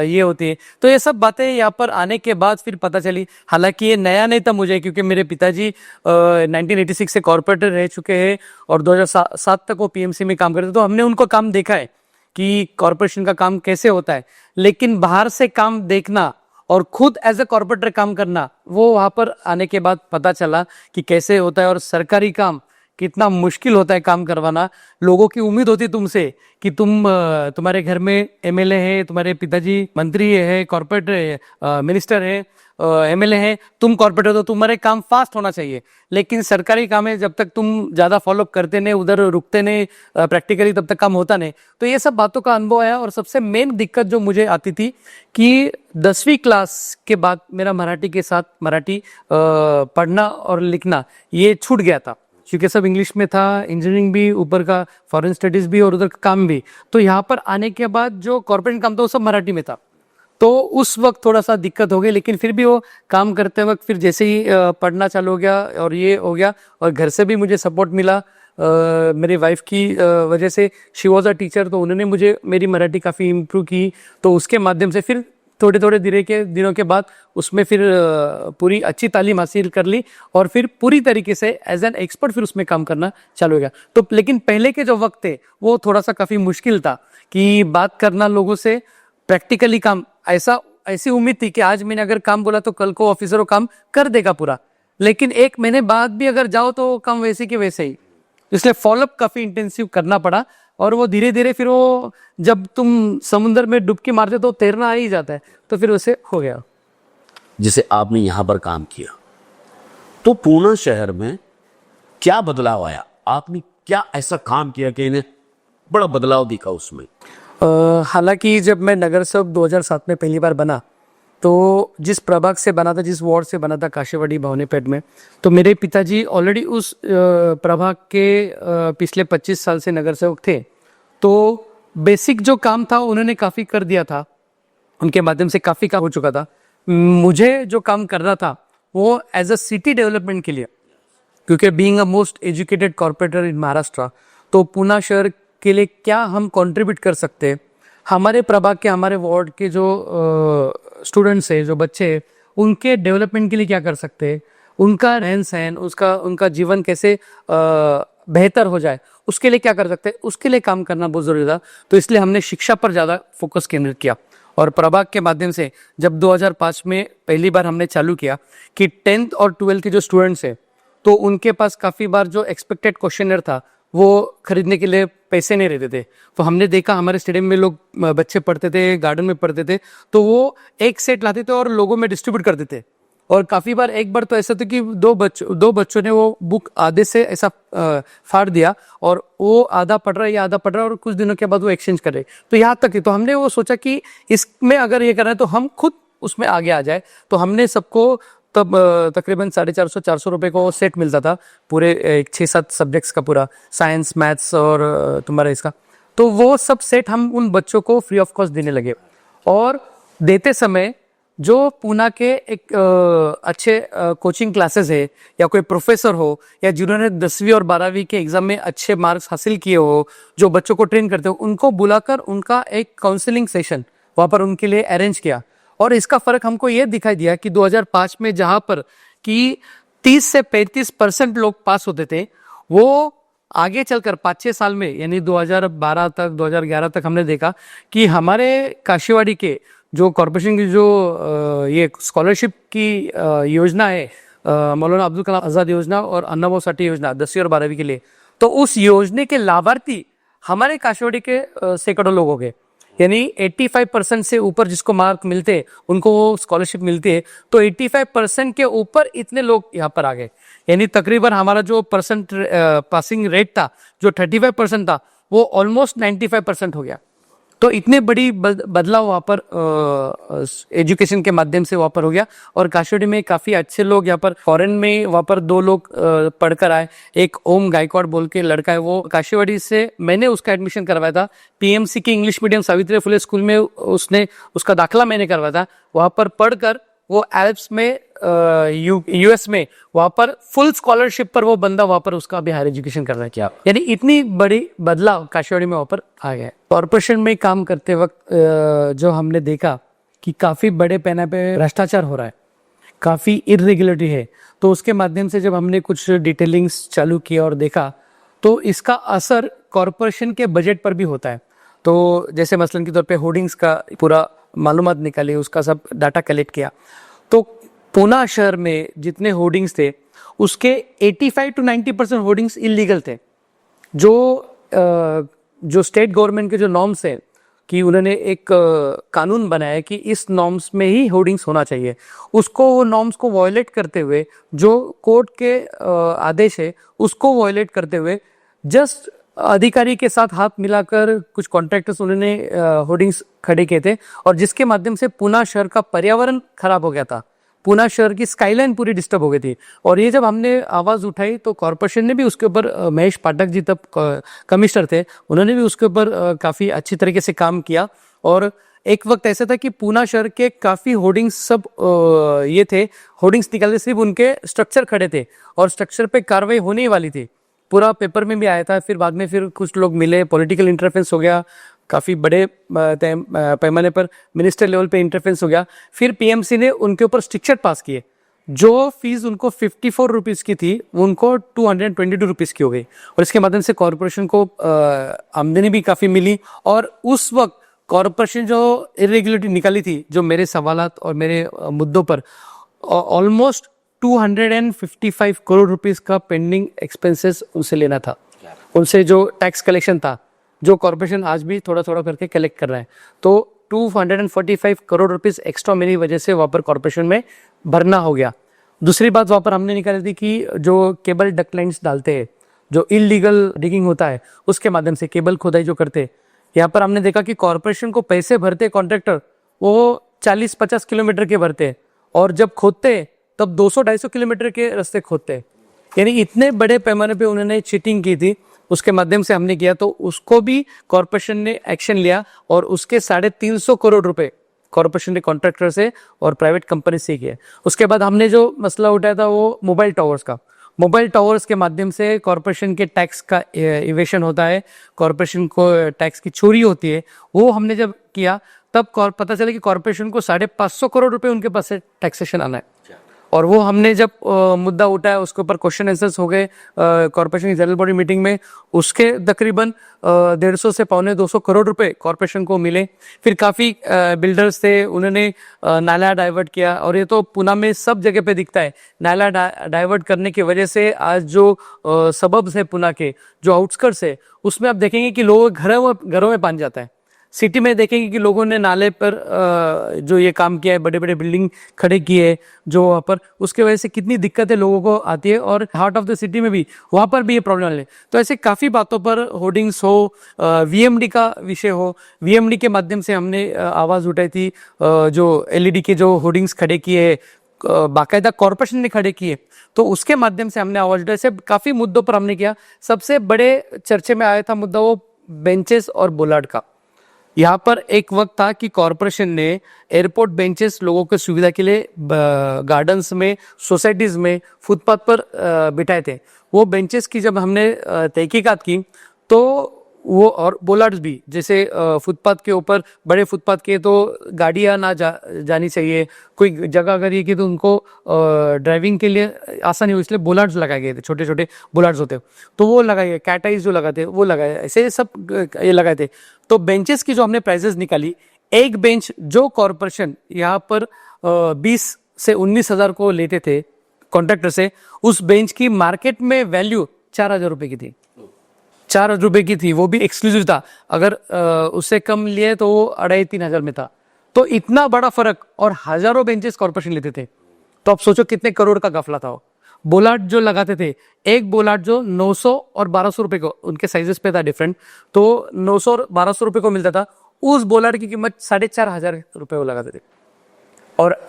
S2: ये होती है। तो ये सब बातें यहाँ पर आने के बाद फिर पता चली। हालांकि ये नया नहीं था मुझे, क्योंकि मेरे पिताजी 1986 से कॉर्पोरेटर रह चुके हैं, और 2007 तक वो पीएमसी में काम करते, तो हमने उनको काम देखा है कि कॉर्पोरेशन का काम कैसे होता है। लेकिन बाहर से काम देखना और खुद एज ए कॉर्पोरेटर काम करना, वो वहां पर आने के बाद पता चला कि कैसे होता है, और सरकारी काम कितना मुश्किल होता है काम करवाना। लोगों की उम्मीद होती है तुमसे कि तुम्हारे घर में एमएलए है, तुम्हारे पिताजी मंत्री है, कॉर्पोरेटर है, मिनिस्टर है, एमएलए है, तुम कॉर्पोरेटर, तो तुम्हारे काम फास्ट होना चाहिए। लेकिन सरकारी काम है, जब तक तुम ज्यादा फॉलो करते नहीं, उधर रुकते नहीं प्रैक्टिकली, तब तक काम होता नहीं। तो ये सब बातों का अनुभव आया। और सबसे मेन दिक्कत जो मुझे आती थी कि 10वीं क्लास के बाद मेरा मराठी के साथ, मराठी पढ़ना और लिखना ये छूट गया था, क्योंकि सब इंग्लिश में था, इंजीनियरिंग भी, ऊपर का फॉरेन स्टडीज भी, और उधर का काम भी। तो यहाँ पर आने के बाद जो कॉर्पोरेट काम था वो सब मराठी में था, तो उस वक्त थोड़ा सा दिक्कत हो गई। लेकिन फिर भी वो काम करते वक्त फिर जैसे ही पढ़ना चालू हो गया और ये हो गया, और घर से भी मुझे सपोर्ट मिला मेरी वाइफ की वजह से। शी वॉज अ टीचर, तो उन्होंने मुझे मेरी मराठी काफ़ी इम्प्रूव की, तो उसके माध्यम से फिर थोड़े थोड़े दिनों के बाद उसमें फिर पूरी अच्छी तालीम हासिल कर ली, और फिर पूरी तरीके से एज एन एक्सपर्ट फिर उसमें काम करना चालू हो गया। तो लेकिन पहले के जो वक्त थे वो थोड़ा सा काफ़ी मुश्किल था कि बात करना लोगों से, प्रैक्टिकली काम, ऐसी उम्मीद थी कि आज मैंने अगर काम बोला तो कल को ऑफिसर वो काम कर देगा पूरा, लेकिन 1 महीने बाद भी अगर जाओ तो काम वैसे के वैसे ही। इसलिए फॉलोअप काफ़ी इंटेंसिव करना पड़ा, और वो धीरे धीरे फिर वो, जब तुम समुद्र में डुबकी मारते तो तैरना आ ही जाता है, तो फिर वैसे हो गया।
S1: जैसे आपने यहाँ पर काम किया, तो पूना शहर में क्या बदलाव आया? आपने क्या ऐसा काम किया कि इन्हें बड़ा बदलाव दिखा उसमें।
S2: हालांकि जब मैं नगर सेवक 2007 में पहली बार बना, तो जिस प्रभाग से बना था, जिस वार्ड से बना था, काशीवाड़ी भवानीपेट में, तो मेरे पिताजी ऑलरेडी उस प्रभाग के पिछले 25 साल से नगर सेवक थे। तो बेसिक जो काम था उन्होंने काफ़ी कर दिया था, उनके माध्यम से काफ़ी काम हो चुका था। मुझे जो काम करना था वो एज अ सिटी डेवलपमेंट के लिए, क्योंकि being a most educated corporator in Maharashtra, तो पूना शहर के लिए क्या हम कंट्रीब्यूट कर सकते हैं, हमारे प्रभाग के, हमारे वार्ड के जो स्टूडेंट्स हैं, जो बच्चे हैं, उनके डेवलपमेंट के लिए क्या कर सकते हैं, उनका रहन सहन, उनका जीवन कैसे बेहतर हो जाए, उसके लिए क्या कर सकते हैं, उसके लिए काम करना बहुत ज़रूरी था। तो इसलिए हमने शिक्षा पर ज़्यादा फोकस केंद्रित किया। और प्रभाग के माध्यम से जब 2005 में पहली बार हमने चालू किया कि 10th और 12th के जो स्टूडेंट्स हैं, तो उनके पास काफ़ी बार जो एक्सपेक्टेड क्वेश्चनर था वो खरीदने के लिए पैसे नहीं रहते थे। तो हमने देखा हमारे स्टेडियम में लोग बच्चे पढ़ते थे, गार्डन में पढ़ते थे, तो वो एक सेट लाते थे और लोगों में डिस्ट्रीब्यूट करते थे। और काफ़ी बार, एक बार तो ऐसा था कि दो बच्चों ने वो बुक आधे से ऐसा फाड़ दिया और वो आधा पढ़ रहा है, या आधा पढ़ रहा है, और कुछ दिनों के बाद वो एक्सचेंज कर रहे। तो यहाँ तक तो हमने वो सोचा कि इसमें अगर ये कर रहे हैं तो हम खुद उसमें आगे आ जाए। तो हमने सबको तब तकरीबन 450-400 रुपये को सेट मिलता था, पूरे 6-7 सब्जेक्ट्स का, पूरा साइंस, मैथ्स और तुम्हारा इसका। तो वो सब सेट हम उन बच्चों को फ्री ऑफ कॉस्ट देने लगे। और देते समय जो पूना के एक अच्छे कोचिंग क्लासेस है, या कोई प्रोफेसर हो, या जिन्होंने 10वीं और 12वीं के एग्जाम में अच्छे मार्क्स हासिल किए हो, जो बच्चों को ट्रेन करते हो, उनको बुलाकर उनका एक काउंसलिंग सेशन वहाँ पर उनके लिए अरेंज किया। और इसका फर्क हमको ये दिखाई दिया कि 2005 में जहाँ पर कि 30 से 35% लोग पास होते थे, वो आगे चलकर 5-6 साल में, यानी 2012 तक, 2011 तक हमने देखा कि हमारे काशीवाड़ी के जो कॉर्पोरेशन की जो ये स्कॉलरशिप की योजना है, मौलाना अब्दुल कलाम आज़ाद योजना और अन्नाभाऊ साठे योजना 10वीं और 12वीं के लिए, तो उस योजना के लाभार्थी हमारे काशीवाड़ी के सैकड़ों लोग हो गए। यानी 85% से ऊपर जिसको मार्क मिलते, उनको वो स्कॉलरशिप मिलती है। तो 85% के ऊपर इतने लोग यहाँ पर आ गए। यानी तकरीबन हमारा जो पासिंग रेट था, जो 35% था, वो ऑलमोस्ट 95% हो गया। तो इतने बड़ी बदलाव वहाँ पर एजुकेशन के माध्यम से वहाँ पर हो गया। और काशीवाड़ी में काफ़ी अच्छे लोग यहाँ पर, फॉरेन में वहाँ पर 2 लोग पढ़कर आए। एक ओम गायकवाड़ बोल के लड़का है, वो काशीवाड़ी से, मैंने उसका एडमिशन करवाया था पीएमसी के English medium Savitri Phule school में, उसका दाखिला मैंने करवाया था। वहाँ पर पढ़कर वो एल्प्स में यूएस में वहाँ पर फुल स्कॉलरशिप पर वो बंदा वहाँ पर उसका अभी हायर एजुकेशन कर रहा है। क्या यानी इतनी बड़ी बदलाव काशीवाड़ी में वहाँ पर आ गया है। कॉर्पोरेशन में काम करते वक्त जो हमने देखा कि काफ़ी बड़े पैमाने पे भ्रष्टाचार हो रहा है, काफ़ी इरेगुलरिटी है। तो उसके माध्यम से जब हमने कुछ डिटेलिंग्स चालू किया और देखा, तो इसका असर कॉर्पोरेशन के बजट पर भी होता है। तो जैसे मसलन के तौर पे होर्डिंग्स का पूरा मालूमात निकाली, उसका सब डाटा कलेक्ट किया, तो पूना शहर में जितने होर्डिंग्स थे उसके 85 to 90% होर्डिंग्स इलीगल थे। जो स्टेट गवर्नमेंट के जो नॉर्म्स हैं कि उन्होंने एक कानून बनाया कि इस नॉर्म्स में ही होर्डिंग्स होना चाहिए, उसको, वो नॉर्म्स को वायलेट करते हुए, जो कोर्ट के आदेश है उसको वायलेट करते हुए, जस्ट अधिकारी के साथ हाथ मिलाकर कुछ कॉन्ट्रैक्टर्स उन्होंने होर्डिंग्स खड़े किए थे, और जिसके माध्यम से पूना शहर का पर्यावरण खराब हो गया था। पूना शहर की स्काईलाइन पूरी डिस्टर्ब हो गई थी। और ये जब हमने आवाज़ उठाई तो कॉर्पोरेशन ने भी उसके ऊपर, महेश पाठक जी तब कमिश्नर थे, उन्होंने भी उसके ऊपर काफ़ी अच्छी तरीके से काम किया। और एक वक्त ऐसा था कि पूना शहर के काफ़ी होर्डिंग्स सब ये थे, होर्डिंग्स निकालने, सिर्फ उनके स्ट्रक्चर खड़े थे और स्ट्रक्चर पे कार्रवाई होने वाली थी। पूरा पेपर में भी आया था। फिर बाद में फिर कुछ लोग मिले, पॉलिटिकल इंटरफेरेंस हो गया, काफ़ी बड़े पैमाने पर मिनिस्टर लेवल पे इंटरफेरेंस हो गया। फिर पीएमसी ने उनके ऊपर स्ट्रिक्चर पास किए। जो फीस उनको 54 रुपीज़ की थी, उनको 222 रुपीज़ की हो गई। और इसके माध्यम से कॉरपोरेशन को आमदनी भी काफ़ी मिली। और उस वक्त कॉरपोरेशन जो इरेगुलरिटी निकाली थी, जो मेरे सवालात और मेरे मुद्दों पर, ऑलमोस्ट 255 करोड़ रुपीज़ का पेंडिंग एक्सपेंसेस उनसे लेना था। उनसे जो टैक्स कलेक्शन था, जो कॉर्पोरेशन आज भी थोड़ा थोड़ा करके कलेक्ट कर रहा है, तो 245 करोड़ रुपीज़ एक्स्ट्रा मेरी वजह से वहाँ पर कॉर्पोरेशन में भरना हो गया। दूसरी बात वहाँ पर हमने निकाली थी कि जो केबल डक्ट लाइन्स डालते हैं, जो इलीगल डिगिंग होता है उसके माध्यम से केबल खुदाई जो करते, यहाँ पर हमने देखा कि कॉरपोरेशन को पैसे भरते कॉन्ट्रैक्टर, वो 40-50 किलोमीटर के भरते, और जब खोदते तब 200-250 किलोमीटर के रास्ते खोदते। यानी इतने बड़े पैमाने पे उन्होंने चीटिंग की थी, उसके माध्यम से हमने किया, तो उसको भी कॉरपोरेशन ने एक्शन लिया और उसके 350 करोड़ रुपए कॉरपोरेशन ने कॉन्ट्रैक्टर से और प्राइवेट कंपनी से किया। उसके बाद हमने जो मसला उठाया था वो मोबाइल टावर्स का। मोबाइल टावर्स के माध्यम से कॉरपोरेशन के टैक्स का इवेशन होता है, कॉरपोरेशन को टैक्स की चोरी होती है। वो हमने जब किया तब पता चला कि कॉरपोरेशन को 550 करोड़ रुपए उनके पास से टैक्सेशन आना है, और वो हमने जब मुद्दा उठाया उसके ऊपर क्वेश्चन आंसर्स हो गए कॉर्पोरेशन की जनरल बॉडी मीटिंग में, उसके तकरीबन 150 से 250 करोड़ रुपए कॉर्पोरेशन को मिले। फिर काफ़ी बिल्डर्स थे, उन्होंने नाला डाइवर्ट किया, और ये तो पुणे में सब जगह पे दिखता है। नाला डाइवर्ट करने की वजह से आज जो सबब्स है पुणे के, जो आउटस्कर्ट्स है, उसमें आप देखेंगे कि लोग घरों में पानी जाता है। सिटी में देखेंगे कि लोगों ने नाले पर जो ये काम किया है, बड़े बड़े बिल्डिंग खड़े किए जो वहाँ पर, उसके वजह से कितनी दिक्कतें लोगों को आती है, और हार्ट ऑफ द सिटी में भी वहाँ पर भी ये प्रॉब्लम है। तो ऐसे काफ़ी बातों पर होर्डिंग्स हो, वीएमडी का विषय हो, वीएमडी के माध्यम से हमने आवाज़ उठाई थी, जो एलईडी के जो होर्डिंग्स खड़े किए बाकायदा कॉरपोरेशन ने खड़े किए, तो उसके माध्यम से हमने आवाज़ उठाई। ऐसे काफ़ी मुद्दों पर हमने किया। सबसे बड़े चर्चे में आया था मुद्दा वो बेंचेस और बोलार्ड का। यहाँ पर एक वक्त था कि कॉरपोरेशन ने एयरपोर्ट बेंचेस लोगों की सुविधा के लिए गार्डन्स में, सोसाइटीज में, फुटपाथ पर बिठाए थे। वो बेंचेस की जब हमने तहकीकात की तो वो, और बोलार्ड्स भी, जैसे फुटपाथ के ऊपर, बड़े फुटपाथ के तो गाड़ियाँ ना जानी चाहिए, कोई जगह अगर ये की तो उनको ड्राइविंग के लिए आसानी हो, इसलिए बोलार्ड्स लगाए गए थे, छोटे छोटे बोलार्ड्स होते तो वो लगाए गए, कैट आइज जो लगाते वो लगाए, ऐसे सब ये लगाए थे। तो बेंचेस की जो हमने प्राइजेस निकाली, एक बेंच जो कॉरपोरेशन यहाँ पर 20 से 19 हज़ार को लेते थे कॉन्ट्रैक्टर से, उस बेंच की मार्केट में वैल्यू 4,000 रुपये की थी, 4,000 रुपये की थी, वो भी एक्सक्लूसिव था। अगर उससे कम लिए तो वो 2,500-3 हज़ार में था। तो इतना बड़ा फर्क, और हजारों बेंचेस कॉर्पोरेशन लेते थे। तो आप सोचो कितने करोड़ का गफला था वो। बोलार्ड जो लगाते थे, एक बोलार्ड जो 900 और 1,200 रुपए को, उनके साइजेस पे था डिफरेंट, तो 900 और 1,200 रुपए को मिलता था। उस बोलार्ड की कीमत 4,500 रुपए वो लगाते थे, और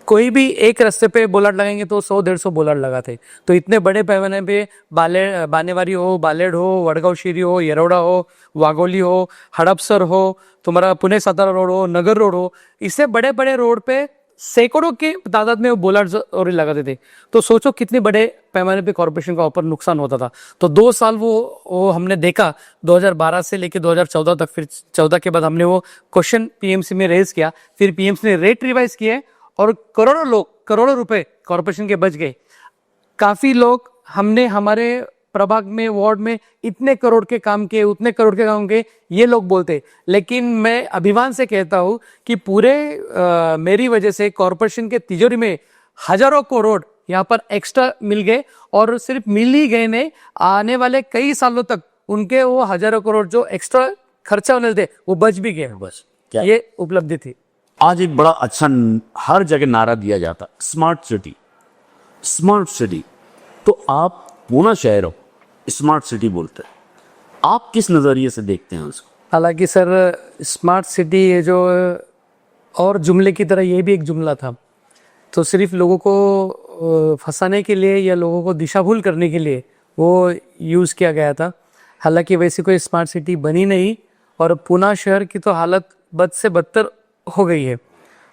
S2: कोई भी एक रास्ते पे बोलार्ड लगाएंगे तो 100-150 बोलार्ड लगाते। तो इतने बड़े पैमाने पे बानेवारी हो, बालेड हो, वडगांव शीरी हो, येरवड़ा हो, वाघोली हो, हड़पसर हो, तुम्हारा पुणे सातारा रोड हो, नगर रोड हो, इससे बड़े बड़े रोड पे सैकड़ों की तादाद में वो बोलार्ड और लगाते थे। तो सोचो कितने बड़े पैमाने पे कॉर्पोरेशन का ऊपर नुकसान होता था। तो 2 साल वो हमने देखा, 2012 से लेके 2014 तक। फिर 14 के बाद हमने वो क्वेश्चन पीएमसी में रेज किया, फिर पीएमसी ने रेट रिवाइज किए, और करोड़ों रुपए कॉर्पोरेशन के बच गए। काफी लोग हमने हमारे प्रभाग में, वार्ड में इतने करोड़ के काम किए, उतने करोड़ के काम किए, ये लोग बोलते, लेकिन मैं अभिमान से कहता हूं कि पूरे मेरी वजह से कॉर्पोरेशन के तिजोरी में हजारों करोड़ यहाँ पर एक्स्ट्रा मिल गए, और सिर्फ मिल ही गए नहीं, आने वाले कई सालों तक उनके वो हजारों करोड़ जो एक्स्ट्रा खर्चा होने थे वो बच भी गए।
S1: बस क्या
S2: ये उपलब्धि थी।
S1: आज एक बड़ा अच्छा हर जगह नारा दिया जाता, स्मार्ट सिटी, स्मार्ट सिटी। तो आप पुणे शहर हो, स्मार्ट सिटी बोलते हैं, आप किस नजरिए से देखते हैं उसको?
S2: हालांकि सर, स्मार्ट सिटी ये जो और जुमले की तरह ये भी एक जुमला था, तो सिर्फ लोगों को फंसाने के लिए या लोगों को दिशा भूल करने के लिए वो यूज़ किया गया था। हालांकि वैसी कोई स्मार्ट सिटी बनी नहीं, और पुणे शहर की तो हालत बद से बदतर हो गई है।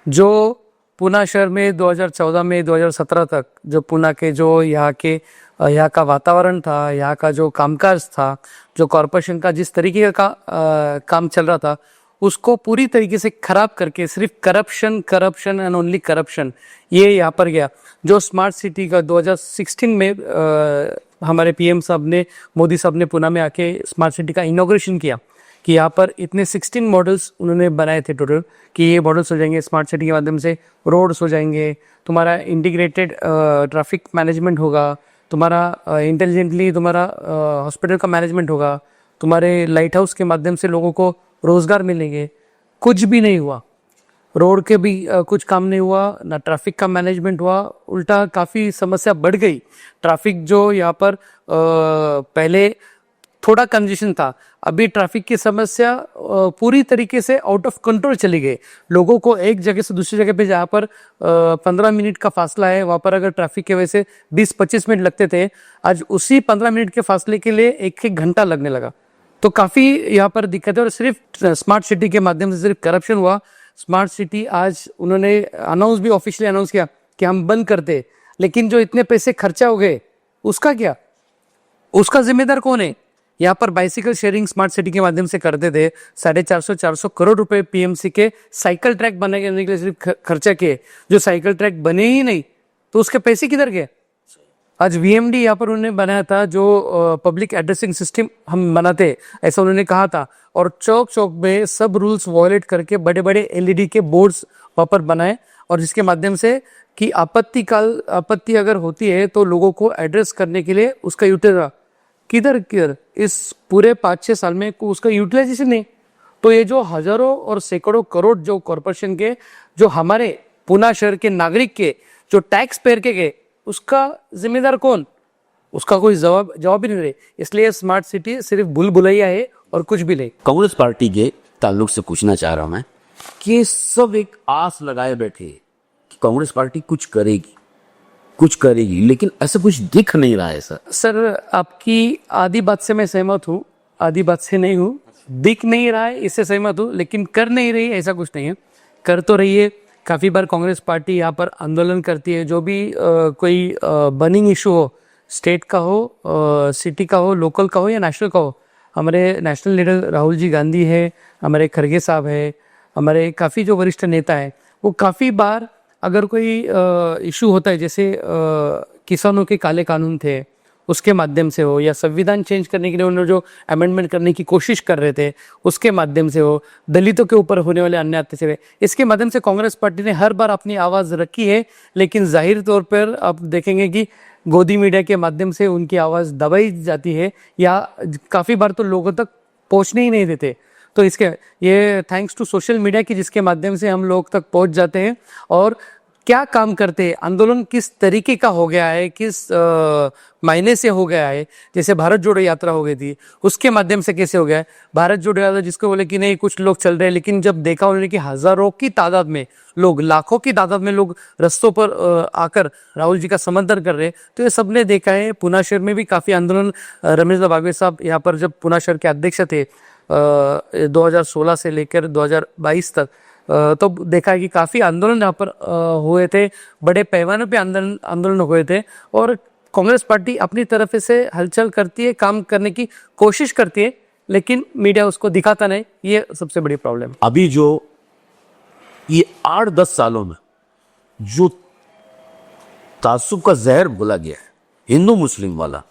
S2: जो पुणे शहर में 2014 में 2017 तक जो पुणे के जो यहाँ का वातावरण था, यहाँ का जो कामकाज था, जो कॉरपोरेशन का जिस तरीके का काम चल रहा था, उसको पूरी तरीके से खराब करके सिर्फ करप्शन एंड ओनली करप्शन, ये यहाँ पर गया। जो स्मार्ट सिटी का 2016 में हमारे पीएम साहब ने, मोदी साहब ने पुणे में आके स्मार्ट सिटी का इनॉग्रेशन किया, कि यहाँ पर इतने 16 मॉडल्स उन्होंने बनाए थे टोटल, कि ये मॉडल्स हो जाएंगे स्मार्ट सिटी के माध्यम से, रोड्स हो जाएंगे, तुम्हारा इंटीग्रेटेड ट्रैफिक मैनेजमेंट होगा, तुम्हारा इंटेलिजेंटली तुम्हारा हॉस्पिटल का मैनेजमेंट होगा, तुम्हारे लाइट हाउस के माध्यम से लोगों को रोजगार मिलेंगे। कुछ भी नहीं हुआ। रोड के भी कुछ काम नहीं हुआ, ना ट्रैफिक का मैनेजमेंट हुआ, उल्टा काफ़ी समस्या बढ़ गई। ट्रैफिक जो यहाँ पर पहले थोड़ा कंजेशन था, अभी ट्रैफिक की समस्या पूरी तरीके से आउट ऑफ कंट्रोल चली गई। लोगों को एक जगह से दूसरी जगह पे जहाँ पर 15 मिनट का फासला है, वहाँ पर अगर ट्रैफिक की वजह से 20-25 मिनट लगते थे, आज उसी 15 मिनट के फासले के लिए एक घंटा लगने लगा। तो काफ़ी यहाँ पर दिक्कत है। और सिर्फ स्मार्ट सिटी के माध्यम से सिर्फ करप्शन हुआ। स्मार्ट सिटी आज उन्होंने अनाउंस भी ऑफिशियली अनाउंस किया कि हम बंद करते, लेकिन जो इतने पैसे खर्चा हो गए उसका क्या, उसका जिम्मेदार कौन है? यहाँ पर बाइसिकल शेयरिंग स्मार्ट सिटी के माध्यम से करते थे, 450 करोड़ रुपए पीएमसी के साइकिल ट्रैक बनाने के लिए सिर्फ खर्चा किए। जो साइकिल ट्रैक बने ही नहीं तो उसके पैसे किधर गए? आज वीएमडी यहाँ पर उन्होंने बनाया था, जो पब्लिक एड्रेसिंग सिस्टम हम बनाते, ऐसा उन्होंने कहा था। और चौक चौक में सब रूल्स वायलेट करके बड़े बड़े एलईडी के बोर्ड्स वहाँ पर बनाए, और जिसके माध्यम से कि आपत्ति अगर होती है तो लोगों को एड्रेस करने के लिए उसका यूटिलाइजेशन किधर इस पूरे 5-6 साल में उसका यूटिलाइजेशन नहीं। तो ये जो हजारों और सैकड़ों करोड़ जो कॉरपोरेशन के, जो हमारे पुणे शहर के नागरिक के, जो टैक्स पेयर के गए, उसका जिम्मेदार कौन? उसका कोई जवाब ही नहीं रहे। इसलिए स्मार्ट सिटी सिर्फ भूल भुलैया है और कुछ भी नहीं।
S1: कांग्रेस पार्टी के ताल्लुक से पूछना चाह रहा हूं मैं कि सब एक आस लगाए बैठे कि कांग्रेस पार्टी कुछ करेगी, लेकिन ऐसा कुछ दिख नहीं रहा है
S2: सर, आपकी आधी बात से मैं सहमत हूँ, आधी बात से नहीं हूँ। दिख नहीं रहा है इससे सहमत हूँ, लेकिन कर नहीं रही ऐसा कुछ नहीं है। कर तो रही है। काफ़ी बार कांग्रेस पार्टी यहाँ पर आंदोलन करती है, जो भी कोई बर्निंग इशू हो, स्टेट का हो, सिटी का हो, लोकल का हो या नेशनल का हो। हमारे नेशनल लीडर राहुल जी गांधी है, हमारे खड़गे साहब है, हमारे काफ़ी जो वरिष्ठ नेता है, वो काफ़ी बार अगर कोई इशू होता है, जैसे किसानों के काले कानून थे, उसके माध्यम से हो, या संविधान चेंज करने के लिए उन्होंने जो अमेंडमेंट करने की कोशिश कर रहे थे उसके माध्यम से हो, दलितों के ऊपर होने वाले अन्याय अत्याचार, इसके माध्यम से कांग्रेस पार्टी ने हर बार अपनी आवाज़ रखी है। लेकिन जाहिर तौर पर आप देखेंगे कि गोदी मीडिया के माध्यम से उनकी आवाज़ दबाई जाती है, या काफ़ी बार तो लोगों तक पहुँचने ही नहीं देते। तो इसके ये थैंक्स टू सोशल मीडिया की, जिसके माध्यम से हम लोग तक पहुंच जाते हैं और क्या काम करते हैं, आंदोलन किस तरीके का हो गया है, किस मायने से हो गया है। जैसे भारत जोड़ो यात्रा हो गई थी, उसके माध्यम से कैसे हो गया है भारत जोड़ो यात्रा, जिसको बोले कि नहीं कुछ लोग चल रहे हैं, लेकिन जब देखा उन्होंने कि हजारों की तादाद में लोग, लाखों की तादाद में लोग रस्तों पर आकर राहुल जी का समर्थन कर रहे हैं, तो ये सबने देखा है। पुणे शहर में भी काफ़ी आंदोलन, रमेश बागवे साहब यहाँ पर जब पुणे शहर के अध्यक्ष थे 2016 से लेकर 2022 तक, तो देखा है कि काफ़ी आंदोलन यहाँ पर हुए थे, बड़े पैमाने पे आंदोलन हुए थे। और कांग्रेस पार्टी अपनी तरफ से हलचल करती है, काम करने की कोशिश करती है, लेकिन मीडिया उसको दिखाता नहीं। ये सबसे बड़ी प्रॉब्लम।
S1: अभी जो ये 8-10 सालों में जो तासुब का जहर घुला गया है, हिंदू मुस्लिम वाला,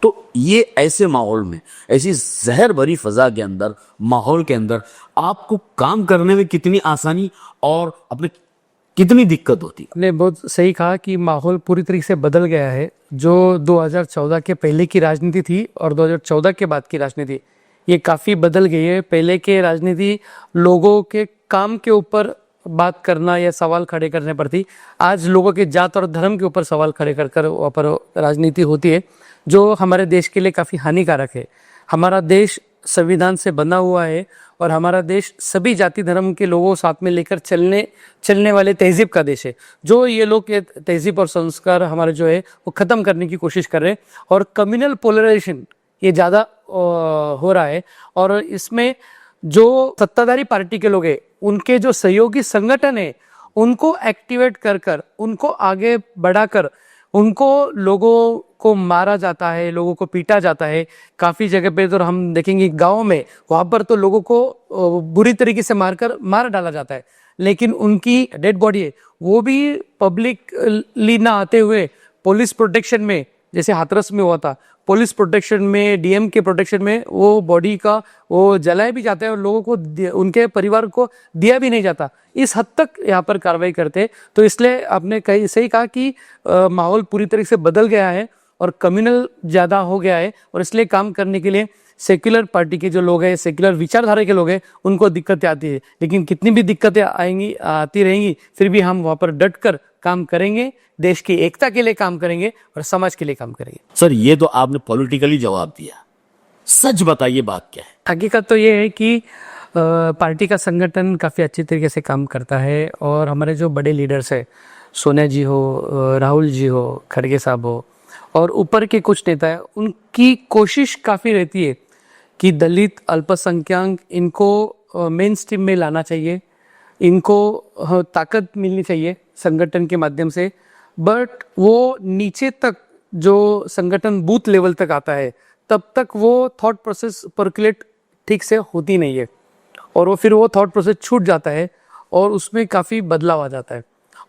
S1: तो ये ऐसे माहौल में, ऐसी जहर भरी फजा के अंदर, माहौल के अंदर आपको काम करने में कितनी आसानी और अपने कितनी दिक्कत होती?
S2: आपने बहुत सही कहा कि माहौल पूरी तरीके से बदल गया है। जो 2014 के पहले की राजनीति थी और 2014 के बाद की राजनीति, ये काफ़ी बदल गई है। पहले के राजनीति लोगों के काम के ऊपर बात करना या सवाल खड़े करने पर थी। आज लोगों के जात और धर्म के ऊपर सवाल खड़े कर वहाँ पर राजनीति होती है, जो हमारे देश के लिए काफ़ी हानिकारक है। हमारा देश संविधान से बना हुआ है और हमारा देश सभी जाति धर्म के लोगों को साथ में लेकर चलने वाले तहजीब का देश है। जो ये लोग ये तहजीब और संस्कार हमारे जो है वो ख़त्म करने की कोशिश कर रहे हैं, और कम्युनल पोलराइजेशन ये ज़्यादा हो रहा है। और इसमें जो सत्ताधारी पार्टी के लोग हैं, उनके जो सहयोगी संगठन है, उनको एक्टिवेट कर उनको आगे बढ़ाकर उनको लोगों को मारा जाता है, लोगों को पीटा जाता है। काफ़ी जगह पे तो हम देखेंगे गांव में, वहाँ पर तो लोगों को बुरी तरीके से मार डाला जाता है, लेकिन उनकी डेड बॉडी है वो भी पब्लिकली ना आते हुए पुलिस प्रोटेक्शन में, जैसे हाथरस में हुआ था, पुलिस प्रोटेक्शन में, डीएम के प्रोटेक्शन में वो बॉडी का वो जलाया भी जाता है और लोगों को, उनके परिवार को दिया भी नहीं जाता। इस हद तक यहाँ पर कार्रवाई करते हैं। तो इसलिए आपने सही कहा कि माहौल पूरी तरीके से बदल गया है और कम्युनल ज़्यादा हो गया है, और इसलिए काम करने के लिए सेक्युलर पार्टी के जो लोग हैं, सेक्युलर विचारधारा के लोग हैं, उनको दिक्कतें आती है। लेकिन कितनी भी दिक्कतें आती रहेंगी, फिर भी हम वहाँ पर डट कर काम करेंगे, देश की एकता के लिए काम करेंगे और समाज के लिए काम करेंगे।
S1: सर ये तो आपने पॉलिटिकली जवाब दिया, सच बताइए बात क्या है?
S2: हकीकत तो ये है कि पार्टी का संगठन काफ़ी अच्छी तरीके से काम करता है और हमारे जो बड़े लीडर्स हैं, सोनिया जी हो, राहुल जी हो, खड़गे साहब हो और ऊपर के कुछ नेता हैं, उनकी कोशिश काफ़ी रहती है कि दलित, अल्पसंख्यक इनको मेन स्ट्रीम में लाना चाहिए, इनको ताकत मिलनी चाहिए संगठन के माध्यम से। बट वो नीचे तक जो संगठन बूथ लेवल तक आता है, तब तक वो थॉट प्रोसेस पर्कुलेट ठीक से होती नहीं है और वो थॉट प्रोसेस छूट जाता है और उसमें काफ़ी बदलाव आ जाता है